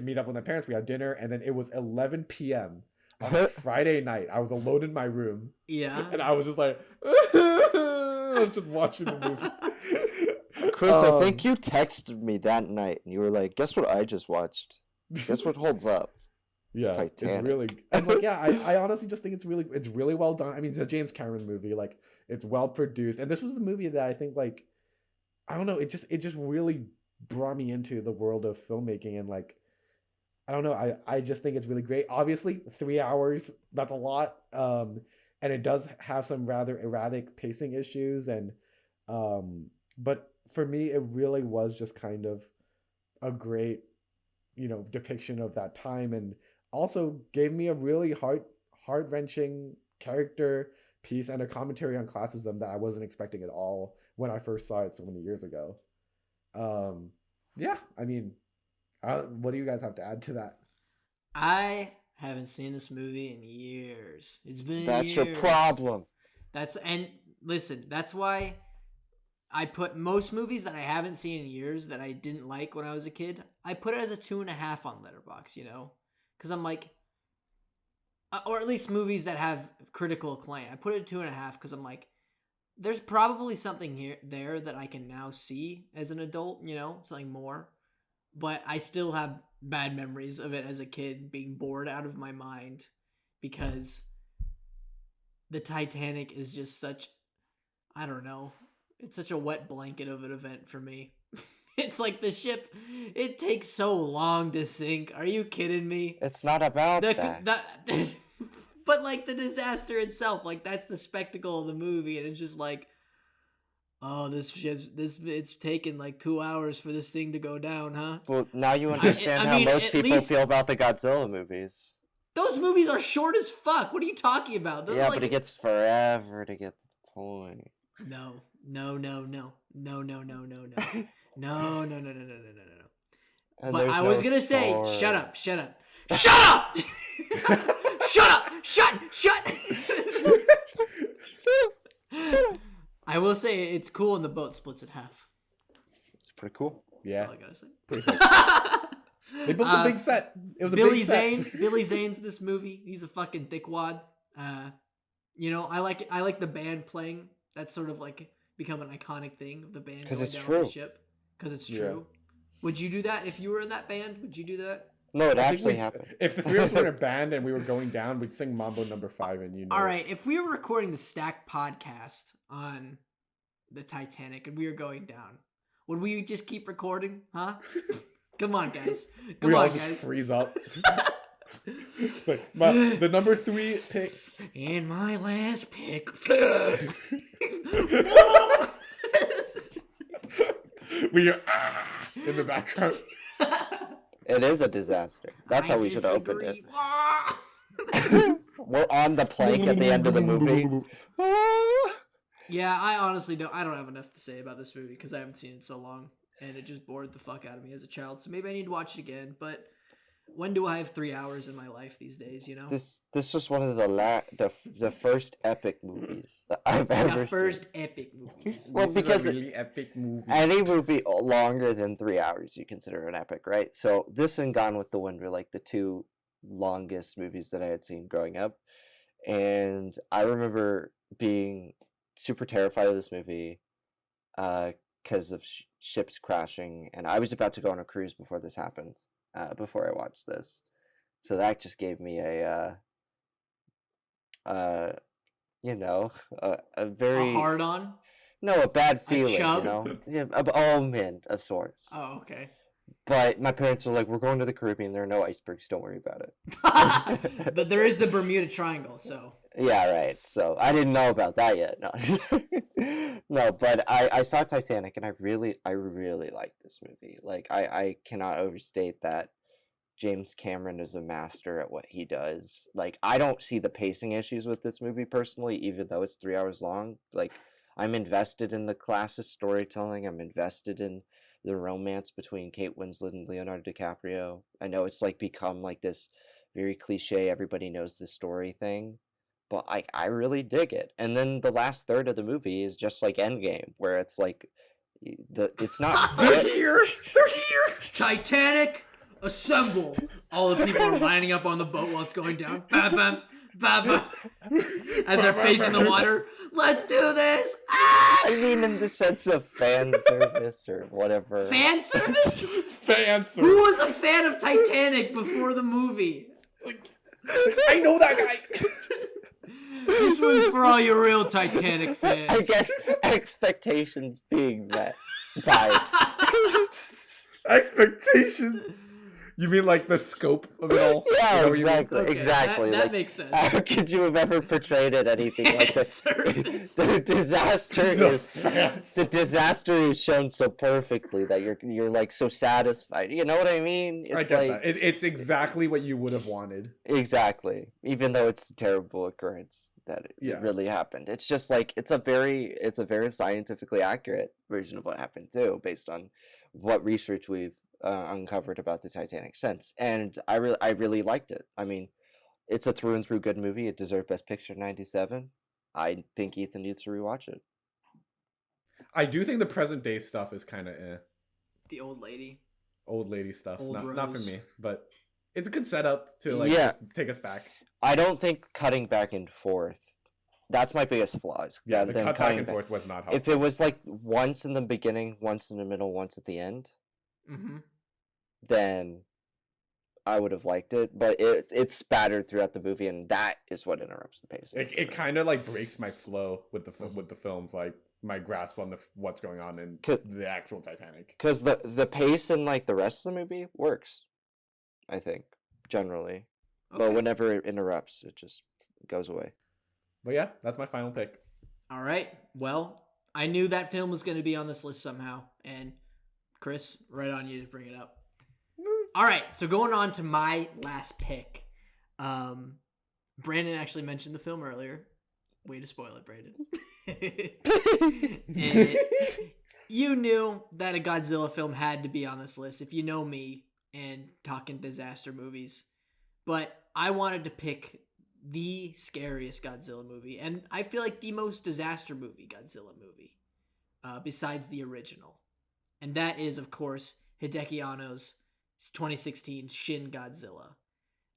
[SPEAKER 1] meet up with my parents. We had dinner, and then it was 11 p.m. on a Friday night. I was alone in my room.
[SPEAKER 2] Yeah.
[SPEAKER 1] And I was just like I was just watching the movie.
[SPEAKER 3] Chris, I think you texted me that night and you were like, guess what I just watched? Guess what holds up?
[SPEAKER 1] Yeah,
[SPEAKER 3] Titanic.
[SPEAKER 1] it's really and like I honestly just think it's really well done. I mean, it's a James Cameron movie, like it's well produced, and this was the movie that I think like I don't know, it just really brought me into the world of filmmaking, and like I don't know, I just think it's really great. Obviously 3 hours, that's a lot, and it does have some rather erratic pacing issues, and but for me it really was just kind of a great depiction of that time, and also gave me a really heart-wrenching character piece and a commentary on classism that I wasn't expecting at all when I first saw it so many years ago. Yeah, I mean, what do you guys have to add to that?
[SPEAKER 2] I haven't seen this movie in years. It's been
[SPEAKER 3] That's your
[SPEAKER 2] years.
[SPEAKER 3] problem.
[SPEAKER 2] And listen, that's why I put most movies that I haven't seen in years that I didn't like when I was a kid. I put it as a 2.5 on Letterboxd, because I'm like, or at least movies that have critical acclaim. I put it at 2.5 because I'm like, there's probably something there that I can now see as an adult, something more. But I still have bad memories of it as a kid, being bored out of my mind because the Titanic is just such, I don't know, it's such a wet blanket of an event for me. It's like the ship, it takes so long to sink. Are you kidding me?
[SPEAKER 3] It's not about that.
[SPEAKER 2] But like the disaster itself, like that's the spectacle of the movie, and it's just like, oh, it's taken like 2 hours for this thing to go down, huh?
[SPEAKER 3] Well, now you understand how most people feel about the Godzilla movies.
[SPEAKER 2] Those movies are short as fuck. What are you talking about? Those
[SPEAKER 3] but it gets forever to get the point.
[SPEAKER 2] No. But I was gonna say, shut up. I will say it's cool and the boat splits in half.
[SPEAKER 3] It's pretty cool.
[SPEAKER 1] Yeah.
[SPEAKER 2] That's all I gotta say.
[SPEAKER 1] Pretty sick. They built a big set. It was a big set.
[SPEAKER 2] Billy Zane's in this movie. He's a fucking dickwad. I like the band playing. That's sort of like become an iconic thing of the band going down on the ship. Because it's true. Yeah. Would you do that if you were in that band? Would you do that?
[SPEAKER 3] No, it actually happened.
[SPEAKER 1] If the three of us were in a band and we were going down, we'd sing Mambo No. 5 and
[SPEAKER 2] All right, if we were recording the Stack podcast on the Titanic and we were going down, would we just keep recording? Huh? Come on, guys.
[SPEAKER 1] We all just freeze up. Like the number 3 pick.
[SPEAKER 2] And my last pick.
[SPEAKER 1] We are in the background.
[SPEAKER 3] It is a disaster. That's how we should open it. We're on the plank at the end of the movie.
[SPEAKER 2] Yeah, I honestly don't have enough to say about this movie because I haven't seen it in so long, and it just bored the fuck out of me as a child. So maybe I need to watch it again. But when do I have 3 hours in my life these days?
[SPEAKER 3] This was one of the first epic movies that I've ever seen.
[SPEAKER 2] The first epic movies.
[SPEAKER 3] Well, because
[SPEAKER 1] really epic movie.
[SPEAKER 3] Any movie longer than 3 hours you consider an epic, right? So this and Gone with the Wind were like the 2 longest movies that I had seen growing up, and I remember being super terrified of this movie because of ships crashing, and I was about to go on a cruise before this happened. Before I watched this, so that just gave me a very
[SPEAKER 2] hard on.
[SPEAKER 3] No, a bad feeling.
[SPEAKER 2] Chub?
[SPEAKER 3] Yeah, omen of sorts.
[SPEAKER 2] Oh, okay.
[SPEAKER 3] But my parents were like, "We're going to the Caribbean. There are no icebergs. Don't worry about
[SPEAKER 2] it." But there is the Bermuda Triangle, so.
[SPEAKER 3] Yeah, right. So I didn't know about that yet. No, no. But I saw Titanic, and I really like this movie. Like I cannot overstate that James Cameron is a master at what he does. Like I don't see the pacing issues with this movie personally, even though it's 3 hours long. Like I'm invested in the class's storytelling. I'm invested in the romance between Kate Winslet and Leonardo DiCaprio. I know it's like become like this very cliche, everybody knows the story thing. But I really dig it. And then the last third of the movie is just like Endgame, where it's like it's not
[SPEAKER 2] They're here! Titanic, assemble! All the people are lining up on the boat while it's going down. Bam, bam, bam, bam. As they're facing the water. Let's do this! Ah!
[SPEAKER 3] I mean in the sense of fan service or whatever.
[SPEAKER 2] Fan service?
[SPEAKER 1] Fan service.
[SPEAKER 2] Who was a fan of Titanic before the movie?
[SPEAKER 1] I know that guy!
[SPEAKER 2] This one's for all your real Titanic fans.
[SPEAKER 3] I guess expectations being met by
[SPEAKER 1] expectations. You mean like the scope of it all?
[SPEAKER 3] Yeah, exactly.
[SPEAKER 2] Okay,
[SPEAKER 3] exactly.
[SPEAKER 2] That makes sense.
[SPEAKER 3] How could you have ever portrayed it anything like this? The disaster is shown so perfectly that you're like so satisfied. You know what I mean?
[SPEAKER 1] It's I get that. It's exactly what you would have wanted.
[SPEAKER 3] Exactly. Even though it's a terrible occurrence that it really happened. It's just like it's a very scientifically accurate version of what happened too, based on what research we've uncovered about the Titanic since, and I really liked it. I mean, it's a through and through good movie. It deserved Best Picture in '97. I think Ethan needs to rewatch it.
[SPEAKER 1] I do think the present day stuff is kind of
[SPEAKER 2] The old lady.
[SPEAKER 1] old lady stuff.
[SPEAKER 2] Old
[SPEAKER 1] Not for
[SPEAKER 2] Rose.
[SPEAKER 1] me, but it's a good setup to like
[SPEAKER 3] Yeah.
[SPEAKER 1] just take us back.
[SPEAKER 3] I don't think cutting back and forth. That's my biggest flaw.
[SPEAKER 1] Yeah,
[SPEAKER 3] Than
[SPEAKER 1] the cut back
[SPEAKER 3] cutting
[SPEAKER 1] and forth was not
[SPEAKER 3] If
[SPEAKER 1] helpful.
[SPEAKER 3] it was like once in the beginning, once in the middle, once at the end,
[SPEAKER 2] Mm-hmm.
[SPEAKER 3] then I would have liked it. But it's spattered throughout the movie, and that is what interrupts the pacing.
[SPEAKER 1] It kind of like breaks my flow with the films, like my grasp on what's going on in the actual Titanic.
[SPEAKER 3] Because the pace in like the rest of the movie works, I think, generally.
[SPEAKER 2] Okay.
[SPEAKER 3] But whenever it interrupts, it just goes away.
[SPEAKER 1] But yeah, that's my final pick.
[SPEAKER 2] All right. Well, I knew that film was going to be on this list somehow, and Chris, right on you to bring it up. All right, so going on to my last pick. Brandon actually mentioned the film earlier. Way to spoil it, Brandon. And you knew that a Godzilla film had to be on this list if you know me and talking disaster movies. But I wanted to pick the scariest Godzilla movie, and I feel like the most disaster movie Godzilla movie, besides the original. And that is, of course, Hideki Anno's 2016 Shin Godzilla.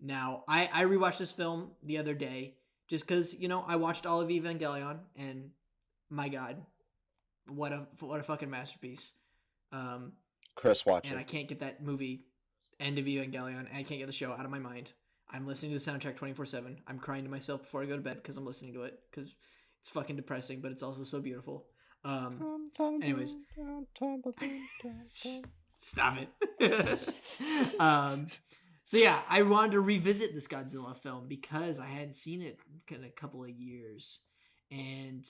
[SPEAKER 2] Now, I rewatched this film the other day just because, I watched all of Evangelion, and my God, what a fucking masterpiece.
[SPEAKER 3] Chris, watch
[SPEAKER 2] And
[SPEAKER 3] it.
[SPEAKER 2] I can't get that movie, End of Evangelion, and I can't get the show out of my mind. I'm listening to the soundtrack 24/7. I'm crying to myself before I go to bed because I'm listening to it because it's fucking depressing, but it's also so beautiful. Anyways. Stop it. So yeah, I wanted to revisit this Godzilla film because I hadn't seen it in a couple of years. And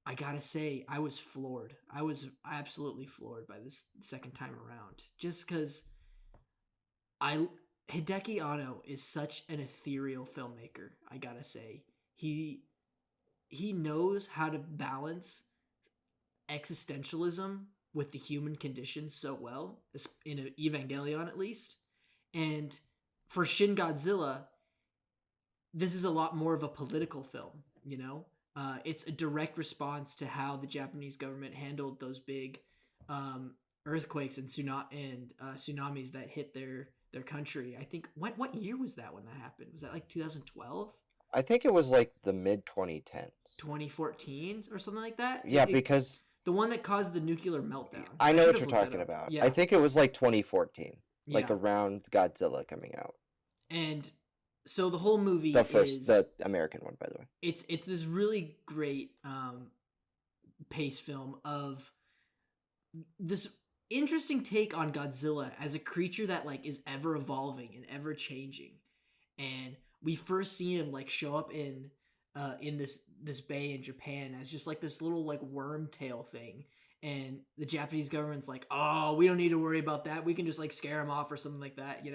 [SPEAKER 2] I gotta say, I was floored. I was absolutely floored by this second time around. Just because Hideki Anno is such an ethereal filmmaker, I gotta say. He knows how to balance existentialism with the human condition so well, in Evangelion at least. And for Shin Godzilla, this is a lot more of a political film, It's a direct response to how the Japanese government handled those big earthquakes and tsunamis that hit their country. I think, what year was that when that happened? Was that like 2012?
[SPEAKER 3] I think it was like the mid 2010s.
[SPEAKER 2] 2014 or something like that?
[SPEAKER 3] Yeah, because
[SPEAKER 2] the one that caused the nuclear meltdown.
[SPEAKER 3] I know what you're talking about.
[SPEAKER 2] Yeah.
[SPEAKER 3] I think it was like 2014, like
[SPEAKER 2] Yeah.
[SPEAKER 3] around Godzilla coming out.
[SPEAKER 2] And so the whole movie
[SPEAKER 3] the American one, by the way.
[SPEAKER 2] It's this really great pace film of this interesting take on Godzilla as a creature that like is ever evolving and ever changing. And we first see him like show up in this bay in Japan as just like this little like worm tail thing, and the Japanese government's like, oh, we don't need to worry about that, we can just like scare him off or something like that,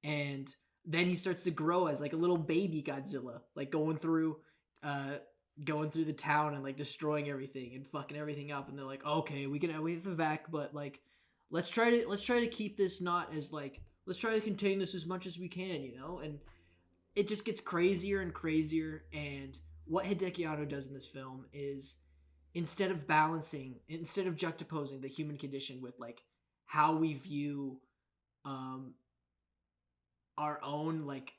[SPEAKER 2] and then he starts to grow as like a little baby Godzilla, like going through the town and like destroying everything and fucking everything up, and they're like, okay, we have to back, but like let's try to keep this not as like, let's try to contain this as much as we can, and it just gets crazier and crazier. And what Hideki Anno does in this film is, instead of juxtaposing the human condition with like how we view our own like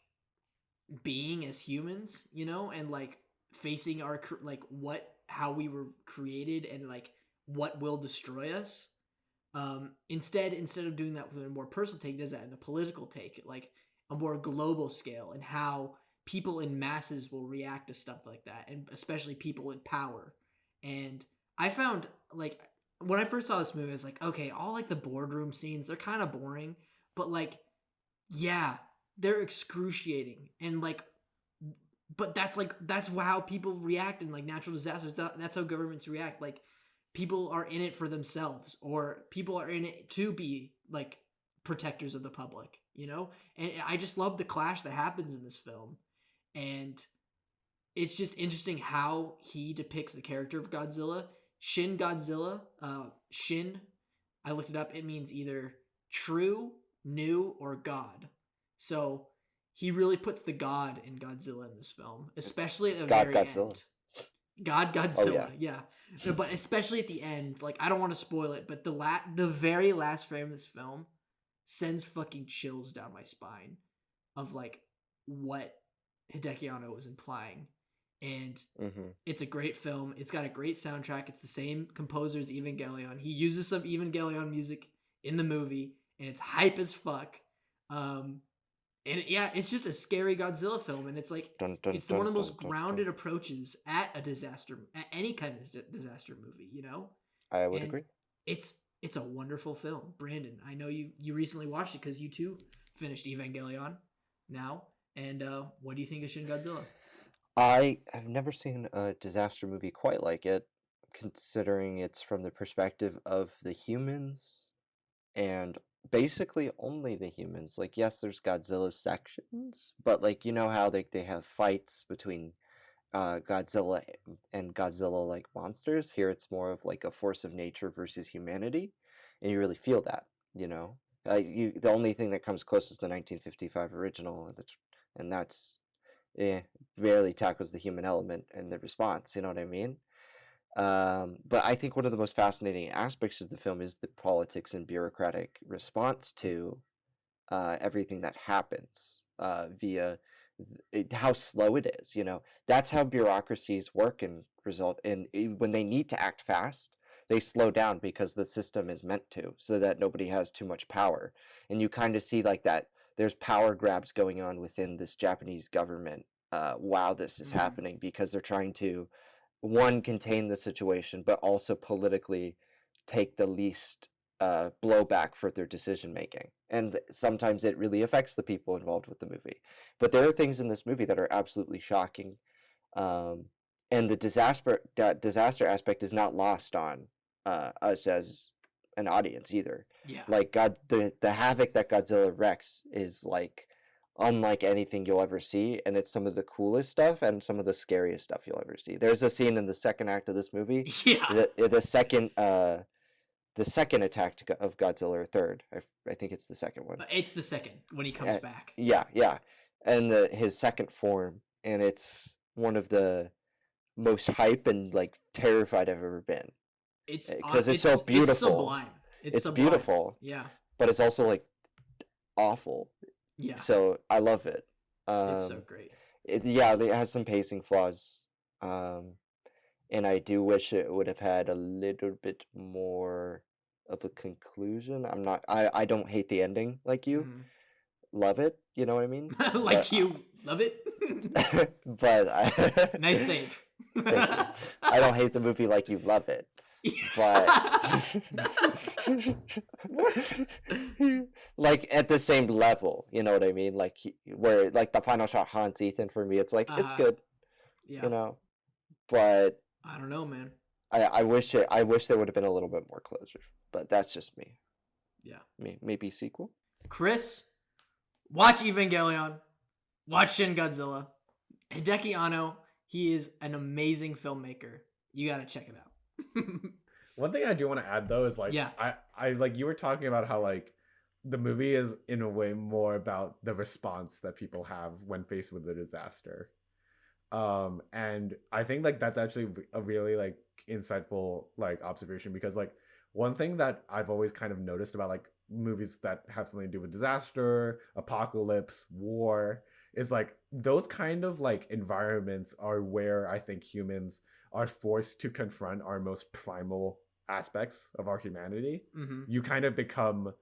[SPEAKER 2] being as humans, and like facing our like how we were created and like what will destroy us. Instead of doing that with a more personal take, does that in the political take, like a more global scale, and how people in masses will react to stuff like that, and especially people in power. And I found, like, when I first saw this movie, I was like, okay, all like the boardroom scenes, they're kind of boring, but like, yeah, they're excruciating, and like, but that's how people react in like natural disasters. That's how governments react. Like, people are in it for themselves, or people are in it to be like protectors of the public, and I just love the clash that happens in this film. And it's just interesting how he depicts the character of Godzilla. Shin Godzilla, Shin I looked it up. It means either true, new, or God. So he really puts the God in Godzilla in this film, especially at
[SPEAKER 3] It's
[SPEAKER 2] the
[SPEAKER 3] God
[SPEAKER 2] very
[SPEAKER 3] Godzilla.
[SPEAKER 2] end. God
[SPEAKER 3] Oh
[SPEAKER 2] Godzilla,
[SPEAKER 3] yeah.
[SPEAKER 2] yeah. No, but especially at the end, like I don't want to spoil it, but the very last frame of this film sends fucking chills down my spine of like what Hideki Anno was implying. And
[SPEAKER 3] Hmm.
[SPEAKER 2] it's a great film. It's got a great soundtrack. It's the same composer as Evangelion. He uses some Evangelion music in the movie, and it's hype as fuck. Um, and yeah, it's just a scary Godzilla film, and it's like
[SPEAKER 3] Dun dun
[SPEAKER 2] it's one
[SPEAKER 3] dun
[SPEAKER 2] of the
[SPEAKER 3] dun
[SPEAKER 2] most
[SPEAKER 3] dun dun.
[SPEAKER 2] grounded approaches at a disaster, at any kind of disaster movie, you know.
[SPEAKER 3] I would
[SPEAKER 2] And
[SPEAKER 3] agree.
[SPEAKER 2] it's a wonderful film. Brandon, I know you recently watched it because you too finished Evangelion now. And what do you think of Shin Godzilla?
[SPEAKER 3] I have never seen a disaster movie quite like it, considering it's from the perspective of the humans and basically only the humans. Like, yes, there's Godzilla sections, but like you know how they have fights between Godzilla and Godzilla like monsters. Here it's more of like a force of nature versus humanity, and you really feel that, you know. The only thing that comes close is the 1955 original, and that's barely tackles the human element and the response. You know what I mean? But I think one of the most fascinating aspects of the film is the politics and bureaucratic response to everything that happens via how slow it is. You know, that's how bureaucracies work and result in when they need to act fast. They slow down because the system is meant to, so that nobody has too much power. And you kind of see like that. There's power grabs going on within this Japanese government while this is
[SPEAKER 2] Mm.
[SPEAKER 3] happening because they're trying to, one, contain the situation, but also politically take the least blowback for their decision making. And sometimes it really affects the people involved with the movie. But there are things in this movie that are absolutely shocking. Um, and the disaster aspect is not lost on us as an audience either.
[SPEAKER 2] Yeah.
[SPEAKER 3] Like the havoc that Godzilla wrecks is like unlike anything you'll ever see, and it's some of the coolest stuff and some of the scariest stuff you'll ever see. There's a scene in the second act of this movie,
[SPEAKER 2] Yeah.
[SPEAKER 3] the second attack of Godzilla, or third. I think it's the second one.
[SPEAKER 2] It's the second when he comes back.
[SPEAKER 3] Yeah, yeah, and his second form, and it's one of the most hype and like terrified I've ever been because it's so
[SPEAKER 2] It's
[SPEAKER 3] beautiful.
[SPEAKER 2] sublime. It's
[SPEAKER 3] It's
[SPEAKER 2] sublime.
[SPEAKER 3] beautiful,
[SPEAKER 2] Yeah.
[SPEAKER 3] but it's also like awful.
[SPEAKER 2] Yeah.
[SPEAKER 3] So I love it.
[SPEAKER 2] It's so great.
[SPEAKER 3] Yeah, it has some pacing flaws, um, and I do wish it would have had a little bit more of a conclusion. I don't hate the ending like you. Love it, you know what I mean?
[SPEAKER 2] Like you love it.
[SPEAKER 3] But
[SPEAKER 2] Nice save.
[SPEAKER 3] Thank you. I don't hate the movie like you love it, but like at the same level, you know what I mean? Like where like the final shot haunts Ethan for me. It's like it's good,
[SPEAKER 2] Yeah.
[SPEAKER 3] you know, but
[SPEAKER 2] I don't know, man.
[SPEAKER 3] I wish there would have been a little bit more closure, but that's just me.
[SPEAKER 2] Yeah.
[SPEAKER 3] Maybe sequel.
[SPEAKER 2] Chris, watch Evangelion. Watch Shin Godzilla. Hideki Anno, he is an amazing filmmaker. You gotta check it out.
[SPEAKER 1] One thing I do want to add though is like,
[SPEAKER 2] Yeah.
[SPEAKER 1] I like you were talking about how like the movie is in a way more about the response that people have when faced with a disaster. And I think like that's actually a really like insightful like observation, because like one thing that I've always kind of noticed about like movies that have something to do with disaster, apocalypse, war, is like those kind of like environments are where I think humans are forced to confront our most primal aspects of our humanity. You kind of become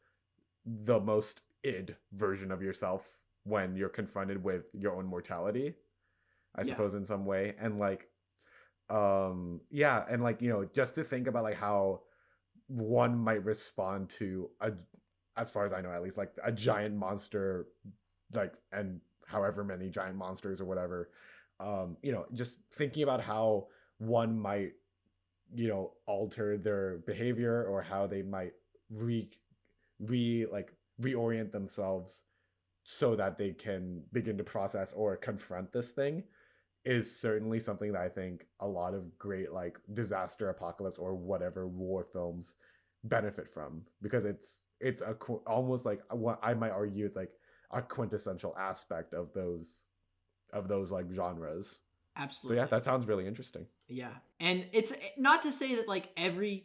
[SPEAKER 1] the most id version of yourself when you're confronted with your own mortality, I suppose, in some way. And like yeah, and like, you know, just to think about like how one might respond to a, as far as I know at least, like a giant monster, like, and however many giant monsters or whatever, you know, just thinking about how one might, you know, alter their behavior, or how they might like reorient themselves so that they can begin to process or confront this thing, is certainly something that I think a lot of great like disaster, apocalypse, or whatever war films benefit from, because it's almost like what I might argue is like a quintessential aspect of those like genres.
[SPEAKER 2] Absolutely.
[SPEAKER 1] So yeah, that sounds really interesting.
[SPEAKER 2] Yeah, and it's not to say that like every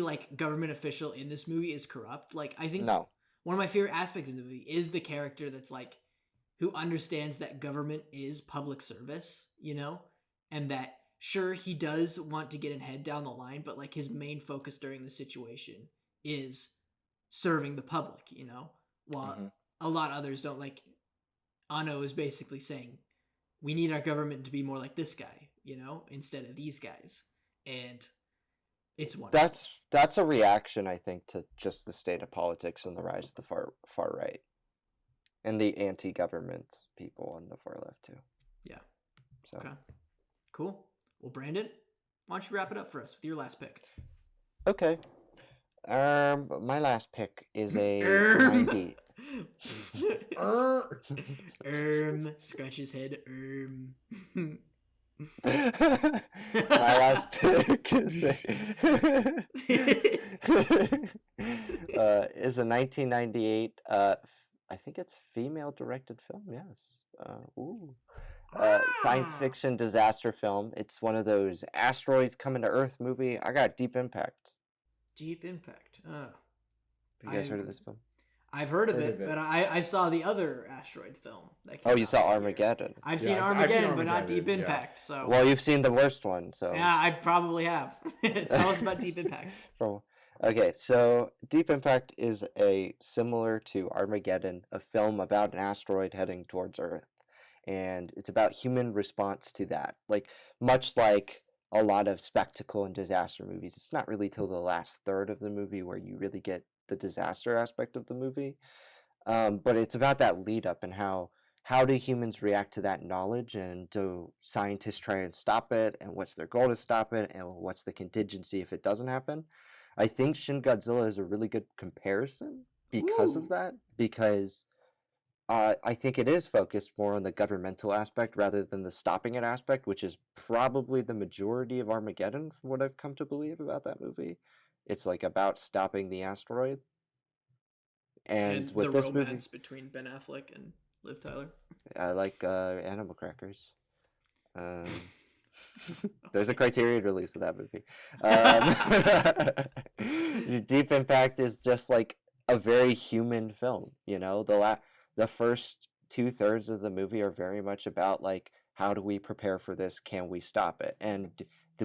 [SPEAKER 2] like government official in this movie is corrupt. Like I think
[SPEAKER 3] No.
[SPEAKER 2] one of my favorite aspects of the movie is the character that's like who understands that government is public service, you know, and that sure he does want to get ahead down the line, but like his main focus during the situation is serving the public, you know, while a lot of others don't. Like Ano is basically saying we need our government to be more like this guy, you know, instead of these guys. And it's wonderful.
[SPEAKER 3] That's a reaction, I think, to just the state of politics and the rise of the far right. And the anti-government people on the far left too.
[SPEAKER 2] Yeah.
[SPEAKER 3] So
[SPEAKER 2] okay. Cool. Well, Brandon, why don't you wrap it up for us with your last pick?
[SPEAKER 3] Okay. My last pick is a 90.
[SPEAKER 2] Scratch his head.
[SPEAKER 3] My last pick is a 1998. I think it's female-directed film. Yes. Science fiction disaster film. It's one of those asteroids coming to Earth movie. I got Deep Impact.
[SPEAKER 2] Deep Impact.
[SPEAKER 3] Have you guys heard of this film?
[SPEAKER 2] I've heard of it, but I saw the other asteroid film.
[SPEAKER 3] Oh, you saw Armageddon.
[SPEAKER 2] I've seen Armageddon, but not Deep Impact. Yeah. So
[SPEAKER 3] well, you've seen the worst one, so
[SPEAKER 2] yeah, I probably have. Tell us about Deep Impact.
[SPEAKER 3] Okay, so Deep Impact is similar to Armageddon, a film about an asteroid heading towards Earth, and it's about human response to that. Like much like a lot of spectacle and disaster movies, it's not really till the last third of the movie where you really get the disaster aspect of the movie, but it's about that lead up and how do humans react to that knowledge, and do scientists try and stop it, and what's their goal to stop it, and what's the contingency if it doesn't happen. I think Shin Godzilla is a really good comparison because of that, because I think it is focused more on the governmental aspect rather than the stopping it aspect, which is probably the majority of Armageddon from what I've come to believe about that movie. It's like about stopping the asteroid. And with
[SPEAKER 2] the
[SPEAKER 3] this
[SPEAKER 2] romance
[SPEAKER 3] movie,
[SPEAKER 2] between Ben Affleck and Liv Tyler.
[SPEAKER 3] I like Animal Crackers. There's a Criterion release of that movie. Deep Impact is just like a very human film. You know, the first 2/3 of the movie are very much about like, how do we prepare for this? Can we stop it? And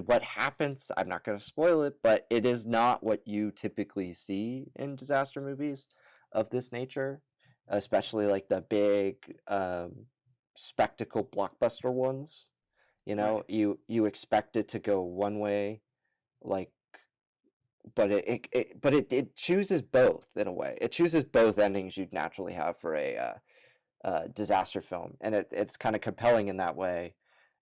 [SPEAKER 3] what happens, I'm not going to spoil it, but it is not what you typically see in disaster movies of this nature, especially like the big spectacle blockbuster ones. You know, right. you expect it to go one way, like, but it chooses both in a way. It chooses both endings you'd naturally have for a disaster film, and it's kind of compelling in that way.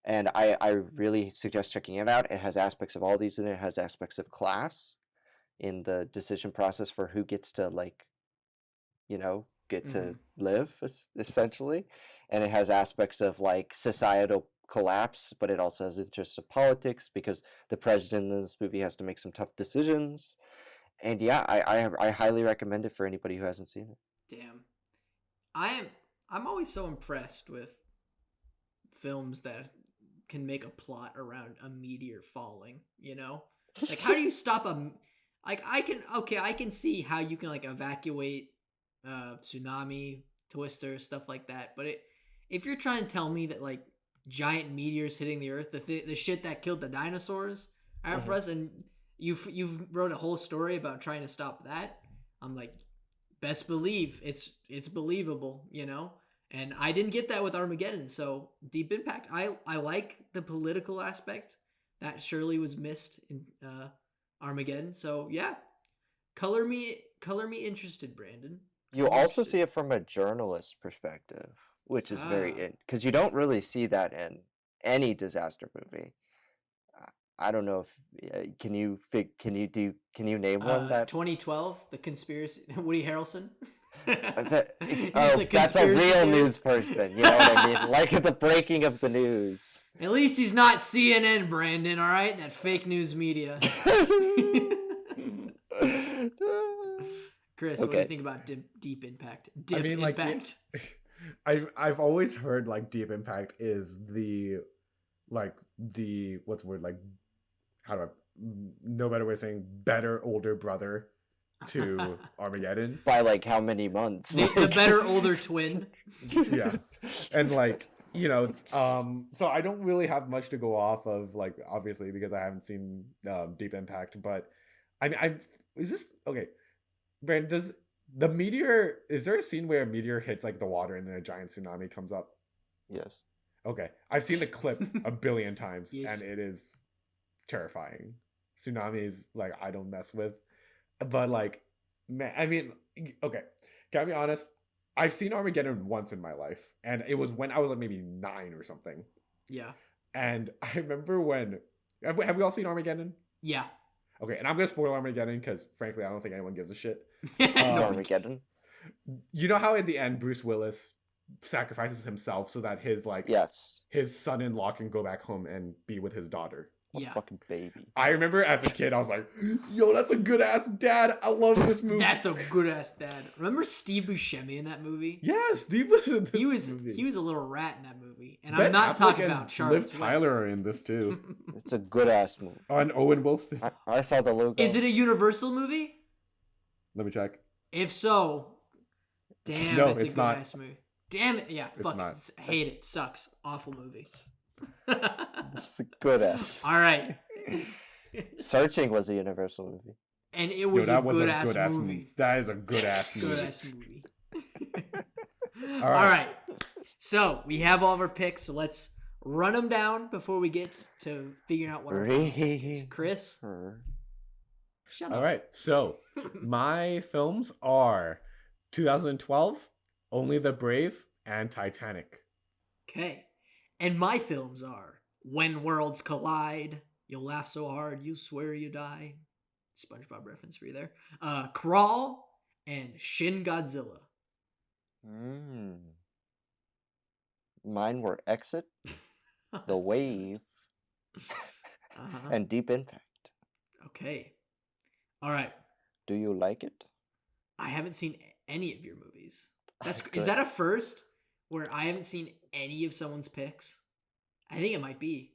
[SPEAKER 3] And I really suggest checking it out. It has aspects of all these in it. It has aspects of class in the decision process for who gets to, like, you know, get to live, essentially. And it has aspects of, like, societal collapse, but it also has interests of politics because the president in this movie has to make some tough decisions. And yeah, I highly recommend it for anybody who hasn't seen it.
[SPEAKER 2] Damn. I'm always so impressed with films that can make a plot around a meteor falling, you know? Like, how do you stop like, I can see how you can, like, evacuate tsunami, Twister, stuff like that, but if you're trying to tell me that, like, giant meteors hitting the earth, the shit that killed the dinosaurs for us, and you've wrote a whole story about trying to stop that, I'm like, best believe it's believable, you know? And I didn't get that with Armageddon, so Deep Impact, I like the political aspect that surely was missed in Armageddon. So yeah, color me interested, Brandon.
[SPEAKER 3] You also see it from a journalist perspective, which is because you don't really see that in any disaster movie. I don't know if can you name one that
[SPEAKER 2] 2012, The Conspiracy, Woody Harrelson.
[SPEAKER 3] That's a real news person, you know what I mean? Like the breaking of the news.
[SPEAKER 2] At least he's not CNN, Brandon, all right? That fake news media. Chris, what do
[SPEAKER 3] Okay.
[SPEAKER 2] you think about Deep Impact?
[SPEAKER 1] I mean, like,
[SPEAKER 2] Impact.
[SPEAKER 1] I've always heard like Deep Impact is the what's the word, like, how do I, no better way of saying better older brother to Armageddon.
[SPEAKER 3] By like how many months?
[SPEAKER 2] The better older twin.
[SPEAKER 1] Yeah. And like, so I don't really have much to go off of, like, obviously, because I haven't seen Deep Impact, but I mean, is this okay, Brandon, is there a scene where a meteor hits like the water and then a giant tsunami comes up?
[SPEAKER 3] Yes.
[SPEAKER 1] Okay, I've seen the clip a billion times.
[SPEAKER 2] Yes.
[SPEAKER 1] And it is terrifying. Tsunamis, like, I don't mess with, but like, man, I mean, okay, gotta be honest, I've seen Armageddon once in my life, and it was when I was like maybe 9 or something.
[SPEAKER 2] Yeah.
[SPEAKER 1] And I remember when have we all seen Armageddon?
[SPEAKER 2] Yeah.
[SPEAKER 1] Okay, and I'm gonna spoil Armageddon because frankly I don't think anyone gives a shit.
[SPEAKER 3] Armageddon.
[SPEAKER 1] You know how at the end Bruce Willis sacrifices himself so that
[SPEAKER 3] Yes.
[SPEAKER 1] his son-in-law can go back home and be with his daughter.
[SPEAKER 3] What
[SPEAKER 2] Yeah.
[SPEAKER 3] fucking baby.
[SPEAKER 1] I remember as a kid I was like, yo, that's a good ass dad. I love this movie.
[SPEAKER 2] That's a good ass dad. Remember Steve Buscemi in that movie?
[SPEAKER 1] Yeah, Steve was in this movie.
[SPEAKER 2] He was a little rat in that movie, and
[SPEAKER 1] Ben
[SPEAKER 2] I'm not
[SPEAKER 1] Affleck
[SPEAKER 2] talking
[SPEAKER 1] and
[SPEAKER 2] about Charlotte
[SPEAKER 1] Liv Tyler are in this too.
[SPEAKER 3] It's a good ass movie.
[SPEAKER 1] On Owen Wilson.
[SPEAKER 3] I saw the logo.
[SPEAKER 2] Is it a Universal movie?
[SPEAKER 1] Let me check.
[SPEAKER 2] If so, damn,
[SPEAKER 1] No,
[SPEAKER 2] it's a
[SPEAKER 1] it's
[SPEAKER 2] good
[SPEAKER 1] not.
[SPEAKER 2] ass movie. Damn it, yeah,
[SPEAKER 1] It's
[SPEAKER 2] fuck
[SPEAKER 1] not.
[SPEAKER 2] it, hate it, sucks, awful movie.
[SPEAKER 3] It's a good ass.
[SPEAKER 2] All right,
[SPEAKER 3] Searching was a Universal movie.
[SPEAKER 2] and it was a good ass movie.
[SPEAKER 1] That is a good ass movie.
[SPEAKER 2] Good ass movie.
[SPEAKER 1] All
[SPEAKER 2] All
[SPEAKER 1] right.
[SPEAKER 2] right. So we have all of our picks. So let's run them down before we get to figuring out what our final stack is. Chris, shut up.
[SPEAKER 1] All right. So my films are 2012, Only the Brave, and Titanic.
[SPEAKER 2] Okay. And my films are When Worlds Collide, You'll Laugh So Hard, You Swear You Die. SpongeBob reference for you there. Crawl, and Shin Godzilla.
[SPEAKER 3] Mine were Exit, The Wave,
[SPEAKER 2] Uh-huh.
[SPEAKER 3] and Deep Impact.
[SPEAKER 2] Okay. All right.
[SPEAKER 3] Do you like it?
[SPEAKER 2] I haven't seen any of your movies. Is
[SPEAKER 3] Good.
[SPEAKER 2] that a first where I haven't seen any of someone's picks? I think it might be.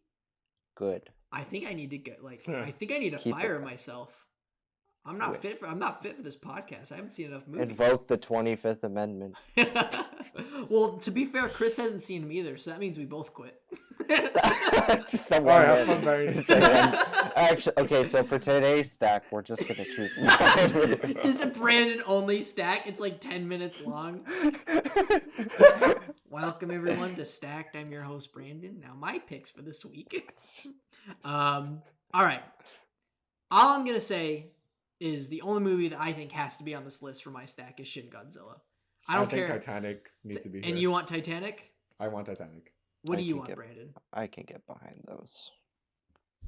[SPEAKER 3] Good.
[SPEAKER 2] I think I need to get I think I need to
[SPEAKER 3] Keep
[SPEAKER 2] fire
[SPEAKER 3] it.
[SPEAKER 2] myself. I'm not fit for this podcast. I haven't seen enough movies.
[SPEAKER 3] Invoke the 25th Amendment.
[SPEAKER 2] Well, to be fair, Chris hasn't seen them either, so that means we both quit.
[SPEAKER 3] Just a
[SPEAKER 1] All right, have
[SPEAKER 3] one
[SPEAKER 1] fun, Barry.
[SPEAKER 3] It's like actually, okay, so for today's stack, we're just gonna choose one.
[SPEAKER 2] Just a Brandon only stack. It's like 10 minutes long. Welcome everyone to Stacked. I'm your host Brandon. Now my picks for this week. All right. All I'm gonna say is the only movie that I think has to be on this list for my stack is Shin Godzilla. I don't care.
[SPEAKER 1] think Titanic needs to be here.
[SPEAKER 2] And you want Titanic?
[SPEAKER 1] I want Titanic.
[SPEAKER 2] What do
[SPEAKER 3] I
[SPEAKER 2] you
[SPEAKER 3] can
[SPEAKER 2] want,
[SPEAKER 3] get-
[SPEAKER 2] Brandon?
[SPEAKER 3] I can get behind those.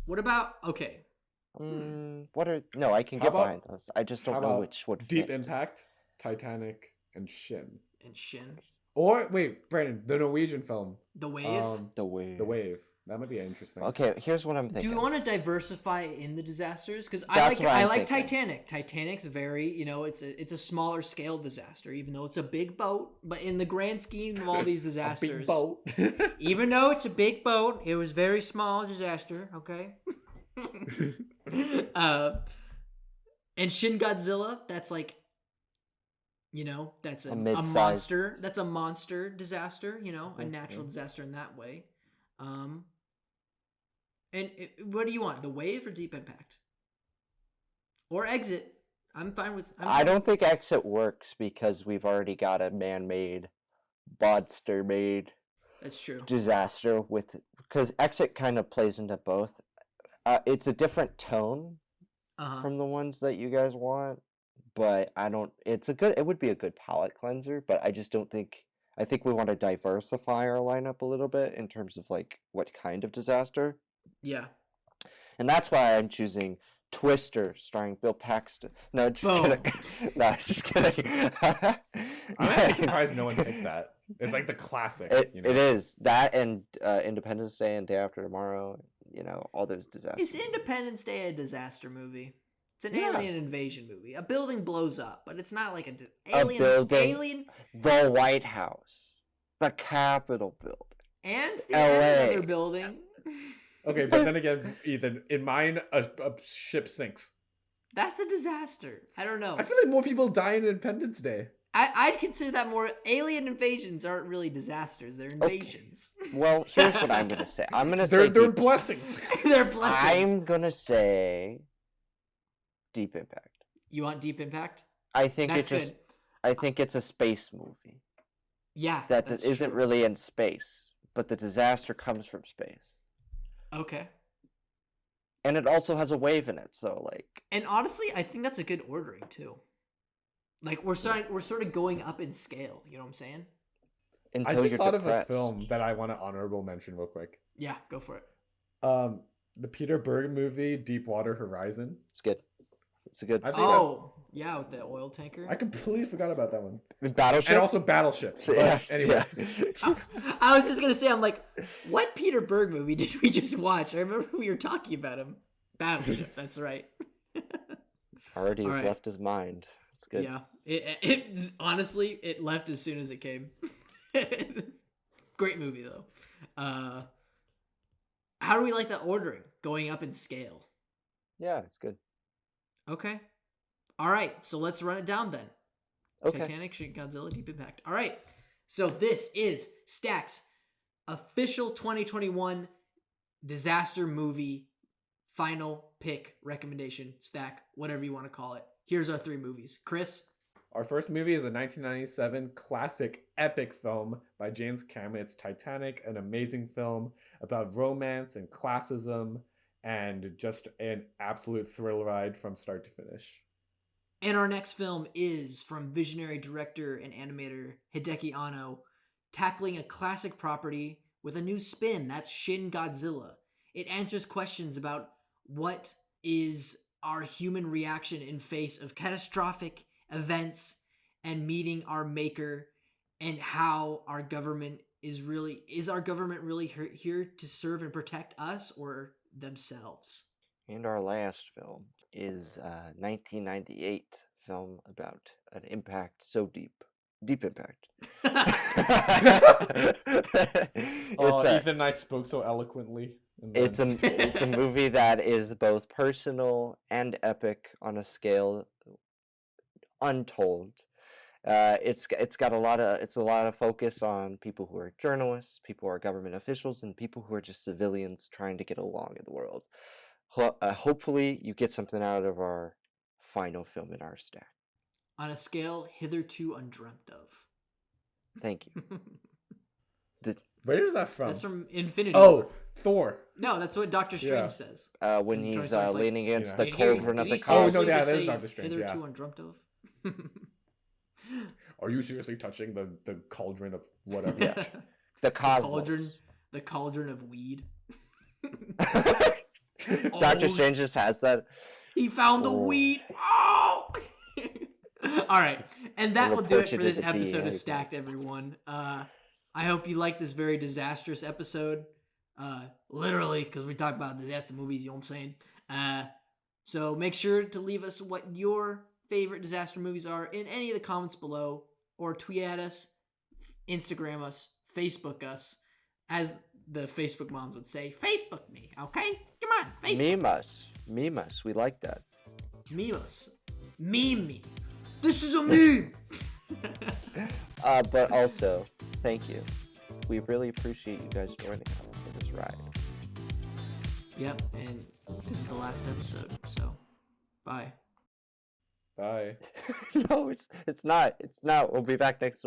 [SPEAKER 2] What about okay?
[SPEAKER 3] No, I can
[SPEAKER 1] How
[SPEAKER 3] get
[SPEAKER 1] about-
[SPEAKER 3] behind those. I just
[SPEAKER 1] how
[SPEAKER 3] don't know
[SPEAKER 1] about
[SPEAKER 3] which would
[SPEAKER 1] Deep
[SPEAKER 3] fit.
[SPEAKER 1] Impact, Titanic, and Shin.
[SPEAKER 2] And Shin,
[SPEAKER 1] Or wait, Brandon, the Norwegian film,
[SPEAKER 2] The Wave.
[SPEAKER 3] The Wave.
[SPEAKER 1] The Wave. That might be interesting.
[SPEAKER 3] Okay, here's what I'm
[SPEAKER 2] Do
[SPEAKER 3] thinking.
[SPEAKER 2] we want to diversify in the disasters? Because
[SPEAKER 3] That's what
[SPEAKER 2] I
[SPEAKER 3] I'm
[SPEAKER 2] like
[SPEAKER 3] thinking.
[SPEAKER 2] Titanic. Titanic's very, it's a smaller scale disaster, even though it's a big boat. But in the grand scheme of all these
[SPEAKER 1] A
[SPEAKER 2] disasters,
[SPEAKER 1] big boat.
[SPEAKER 2] even though it's a big boat, it was very small disaster. Okay. And Shin Godzilla, that's like, that's a
[SPEAKER 3] mid-sized-
[SPEAKER 2] monster. That's a monster disaster. A natural
[SPEAKER 3] Mhm.
[SPEAKER 2] disaster in that way. What do you want? The Wave or Deep Impact? Or Exit? I'm fine with.
[SPEAKER 3] I don't think Exit works because we've already got a man-made, monster-made
[SPEAKER 2] That's true.
[SPEAKER 3] disaster because Exit kind of plays into both. It's a different tone from the ones that you guys want, but I don't. It would be a good palate cleanser, but I just don't think. I think we want to diversify our lineup a little bit in terms of like what kind of disaster,
[SPEAKER 2] Yeah.
[SPEAKER 3] and that's why I'm choosing Twister, starring Bill Paxton. No, just
[SPEAKER 2] Boom.
[SPEAKER 3] kidding. No, just kidding.
[SPEAKER 1] I'm actually surprised no one picked that. It's like the classic.
[SPEAKER 3] It is that and Independence Day and Day After Tomorrow. All those disasters.
[SPEAKER 2] Is Independence Day a disaster movie? It's an
[SPEAKER 3] Yeah.
[SPEAKER 2] alien invasion movie. A building blows up, but it's not like
[SPEAKER 3] A
[SPEAKER 2] alien.
[SPEAKER 3] building.
[SPEAKER 2] Alien
[SPEAKER 3] The White House, the Capitol building.
[SPEAKER 2] and
[SPEAKER 3] LA.
[SPEAKER 2] another building.
[SPEAKER 1] Okay, but then again, Ethan, in mine, a ship sinks.
[SPEAKER 2] That's a disaster. I don't know.
[SPEAKER 1] I feel like more people die on Independence Day.
[SPEAKER 2] I'd consider that more. Alien invasions aren't really disasters. They're invasions.
[SPEAKER 3] Well, here's what I'm gonna say. I'm gonna
[SPEAKER 1] They're
[SPEAKER 3] say
[SPEAKER 1] blessings.
[SPEAKER 2] They're blessings.
[SPEAKER 3] I'm gonna say Deep Impact.
[SPEAKER 2] You want Deep Impact?
[SPEAKER 3] I think
[SPEAKER 2] That's
[SPEAKER 3] it's just.
[SPEAKER 2] good.
[SPEAKER 3] I think it's a space movie
[SPEAKER 2] Yeah,
[SPEAKER 3] that
[SPEAKER 2] that's
[SPEAKER 3] isn't
[SPEAKER 2] true.
[SPEAKER 3] really in space, but the disaster comes from space,
[SPEAKER 2] Okay.
[SPEAKER 3] and it also has a wave in it. So like,
[SPEAKER 2] And honestly, I think that's a good ordering too. Like we're sort of going up in scale. You know what I'm saying?
[SPEAKER 3] until
[SPEAKER 1] I just
[SPEAKER 3] you're
[SPEAKER 1] thought
[SPEAKER 3] depressed.
[SPEAKER 1] of a film that I want to honorable mention real quick.
[SPEAKER 2] Yeah, go for it.
[SPEAKER 1] The Peter Berg movie, Deepwater Horizon.
[SPEAKER 3] It's good. It's a good.
[SPEAKER 1] I've seen
[SPEAKER 2] Oh, yeah, with the oil tanker.
[SPEAKER 1] I completely forgot about that one.
[SPEAKER 3] Battleship.
[SPEAKER 1] And also Battleship. But
[SPEAKER 3] Yeah.
[SPEAKER 1] anyway.
[SPEAKER 3] Yeah.
[SPEAKER 2] I was just gonna say, I'm like, what Peter Berg movie did we just watch? I remember we were talking about him. Battleship. That's right.
[SPEAKER 3] Already has
[SPEAKER 2] Alright.
[SPEAKER 3] left his mind. It's good.
[SPEAKER 2] Yeah. It honestly, it left as soon as it came. Great movie though. How do we like that ordering? Going up in scale.
[SPEAKER 3] Yeah, it's good.
[SPEAKER 2] Okay. All right. So let's run it down then.
[SPEAKER 3] Okay.
[SPEAKER 2] Titanic, Shin Godzilla, Deep Impact. All right. So this is Stack's official 2021 disaster movie final pick recommendation. Stack, whatever you want to call it. Here's our 3 movies. Chris?
[SPEAKER 1] Our first movie is a 1997 classic epic film by James Cameron. It's Titanic, an amazing film about romance and classism and just an absolute thrill ride from start to finish.
[SPEAKER 2] And our next film is from visionary director and animator Hideki Anno, tackling a classic property with a new spin. That's Shin Godzilla. It answers questions about what is our human reaction in face of catastrophic events and meeting our maker, and how our government is our government really here to serve and protect us or themselves?
[SPEAKER 3] And our last film is a 1998 film about an impact so deep. Deep Impact.
[SPEAKER 1] Oh,
[SPEAKER 3] It's
[SPEAKER 1] Ethan and I spoke so eloquently. And
[SPEAKER 3] it's
[SPEAKER 1] then-
[SPEAKER 3] a movie that is both personal and epic on a scale untold. It's got a lot of focus on people who are journalists, people who are government officials, and people who are just civilians trying to get along in the world. Hopefully, you get something out of our final film in our stack.
[SPEAKER 2] On a scale hitherto undreamt of.
[SPEAKER 3] Thank you.
[SPEAKER 1] Where is that from?
[SPEAKER 2] That's from Infinity
[SPEAKER 1] Oh,
[SPEAKER 2] War.
[SPEAKER 1] Thor.
[SPEAKER 2] No, that's what Doctor Strange
[SPEAKER 1] Yeah.
[SPEAKER 2] says.
[SPEAKER 3] When
[SPEAKER 2] And Tony
[SPEAKER 3] he's
[SPEAKER 2] Stark's like,
[SPEAKER 3] leaning against
[SPEAKER 1] Yeah.
[SPEAKER 3] the
[SPEAKER 2] Did he-
[SPEAKER 3] cauldron
[SPEAKER 2] did
[SPEAKER 3] of
[SPEAKER 2] he
[SPEAKER 3] the
[SPEAKER 2] seriously
[SPEAKER 1] Oh, no,
[SPEAKER 3] cosmos.
[SPEAKER 1] yeah,
[SPEAKER 2] just
[SPEAKER 1] that is
[SPEAKER 2] say
[SPEAKER 1] Doctor Strange,
[SPEAKER 2] Hitherto
[SPEAKER 1] yeah.
[SPEAKER 2] undreamt of.
[SPEAKER 1] Are you seriously touching the cauldron of whatever?
[SPEAKER 3] Yeah. The cosmos.
[SPEAKER 2] The cauldron of weed.
[SPEAKER 3] Doctor
[SPEAKER 2] Oh.
[SPEAKER 3] Strange just has that.
[SPEAKER 2] He found the
[SPEAKER 3] Oh.
[SPEAKER 2] weed. Oh! All right. And that
[SPEAKER 3] We'll
[SPEAKER 2] will do it
[SPEAKER 3] report you
[SPEAKER 2] for
[SPEAKER 3] to
[SPEAKER 2] this
[SPEAKER 3] the
[SPEAKER 2] episode
[SPEAKER 3] DA.
[SPEAKER 2] of Stacked, everyone. I hope you liked this very disastrous episode. Literally, because we talk about disaster movies, you know what I'm saying? So make sure to leave us what your favorite disaster movies are in any of the comments below, or tweet at us, Instagram us, Facebook us, as the Facebook moms would say, Facebook me, okay? Come on, Facebook
[SPEAKER 3] Meme us. We like that.
[SPEAKER 2] Meme us. Meme me. This is a meme!
[SPEAKER 3] But also, thank you. We really appreciate you guys joining us for this ride.
[SPEAKER 2] Yep, and this is the last episode, so bye.
[SPEAKER 1] Bye.
[SPEAKER 3] No, it's not. It's not. We'll be back next week.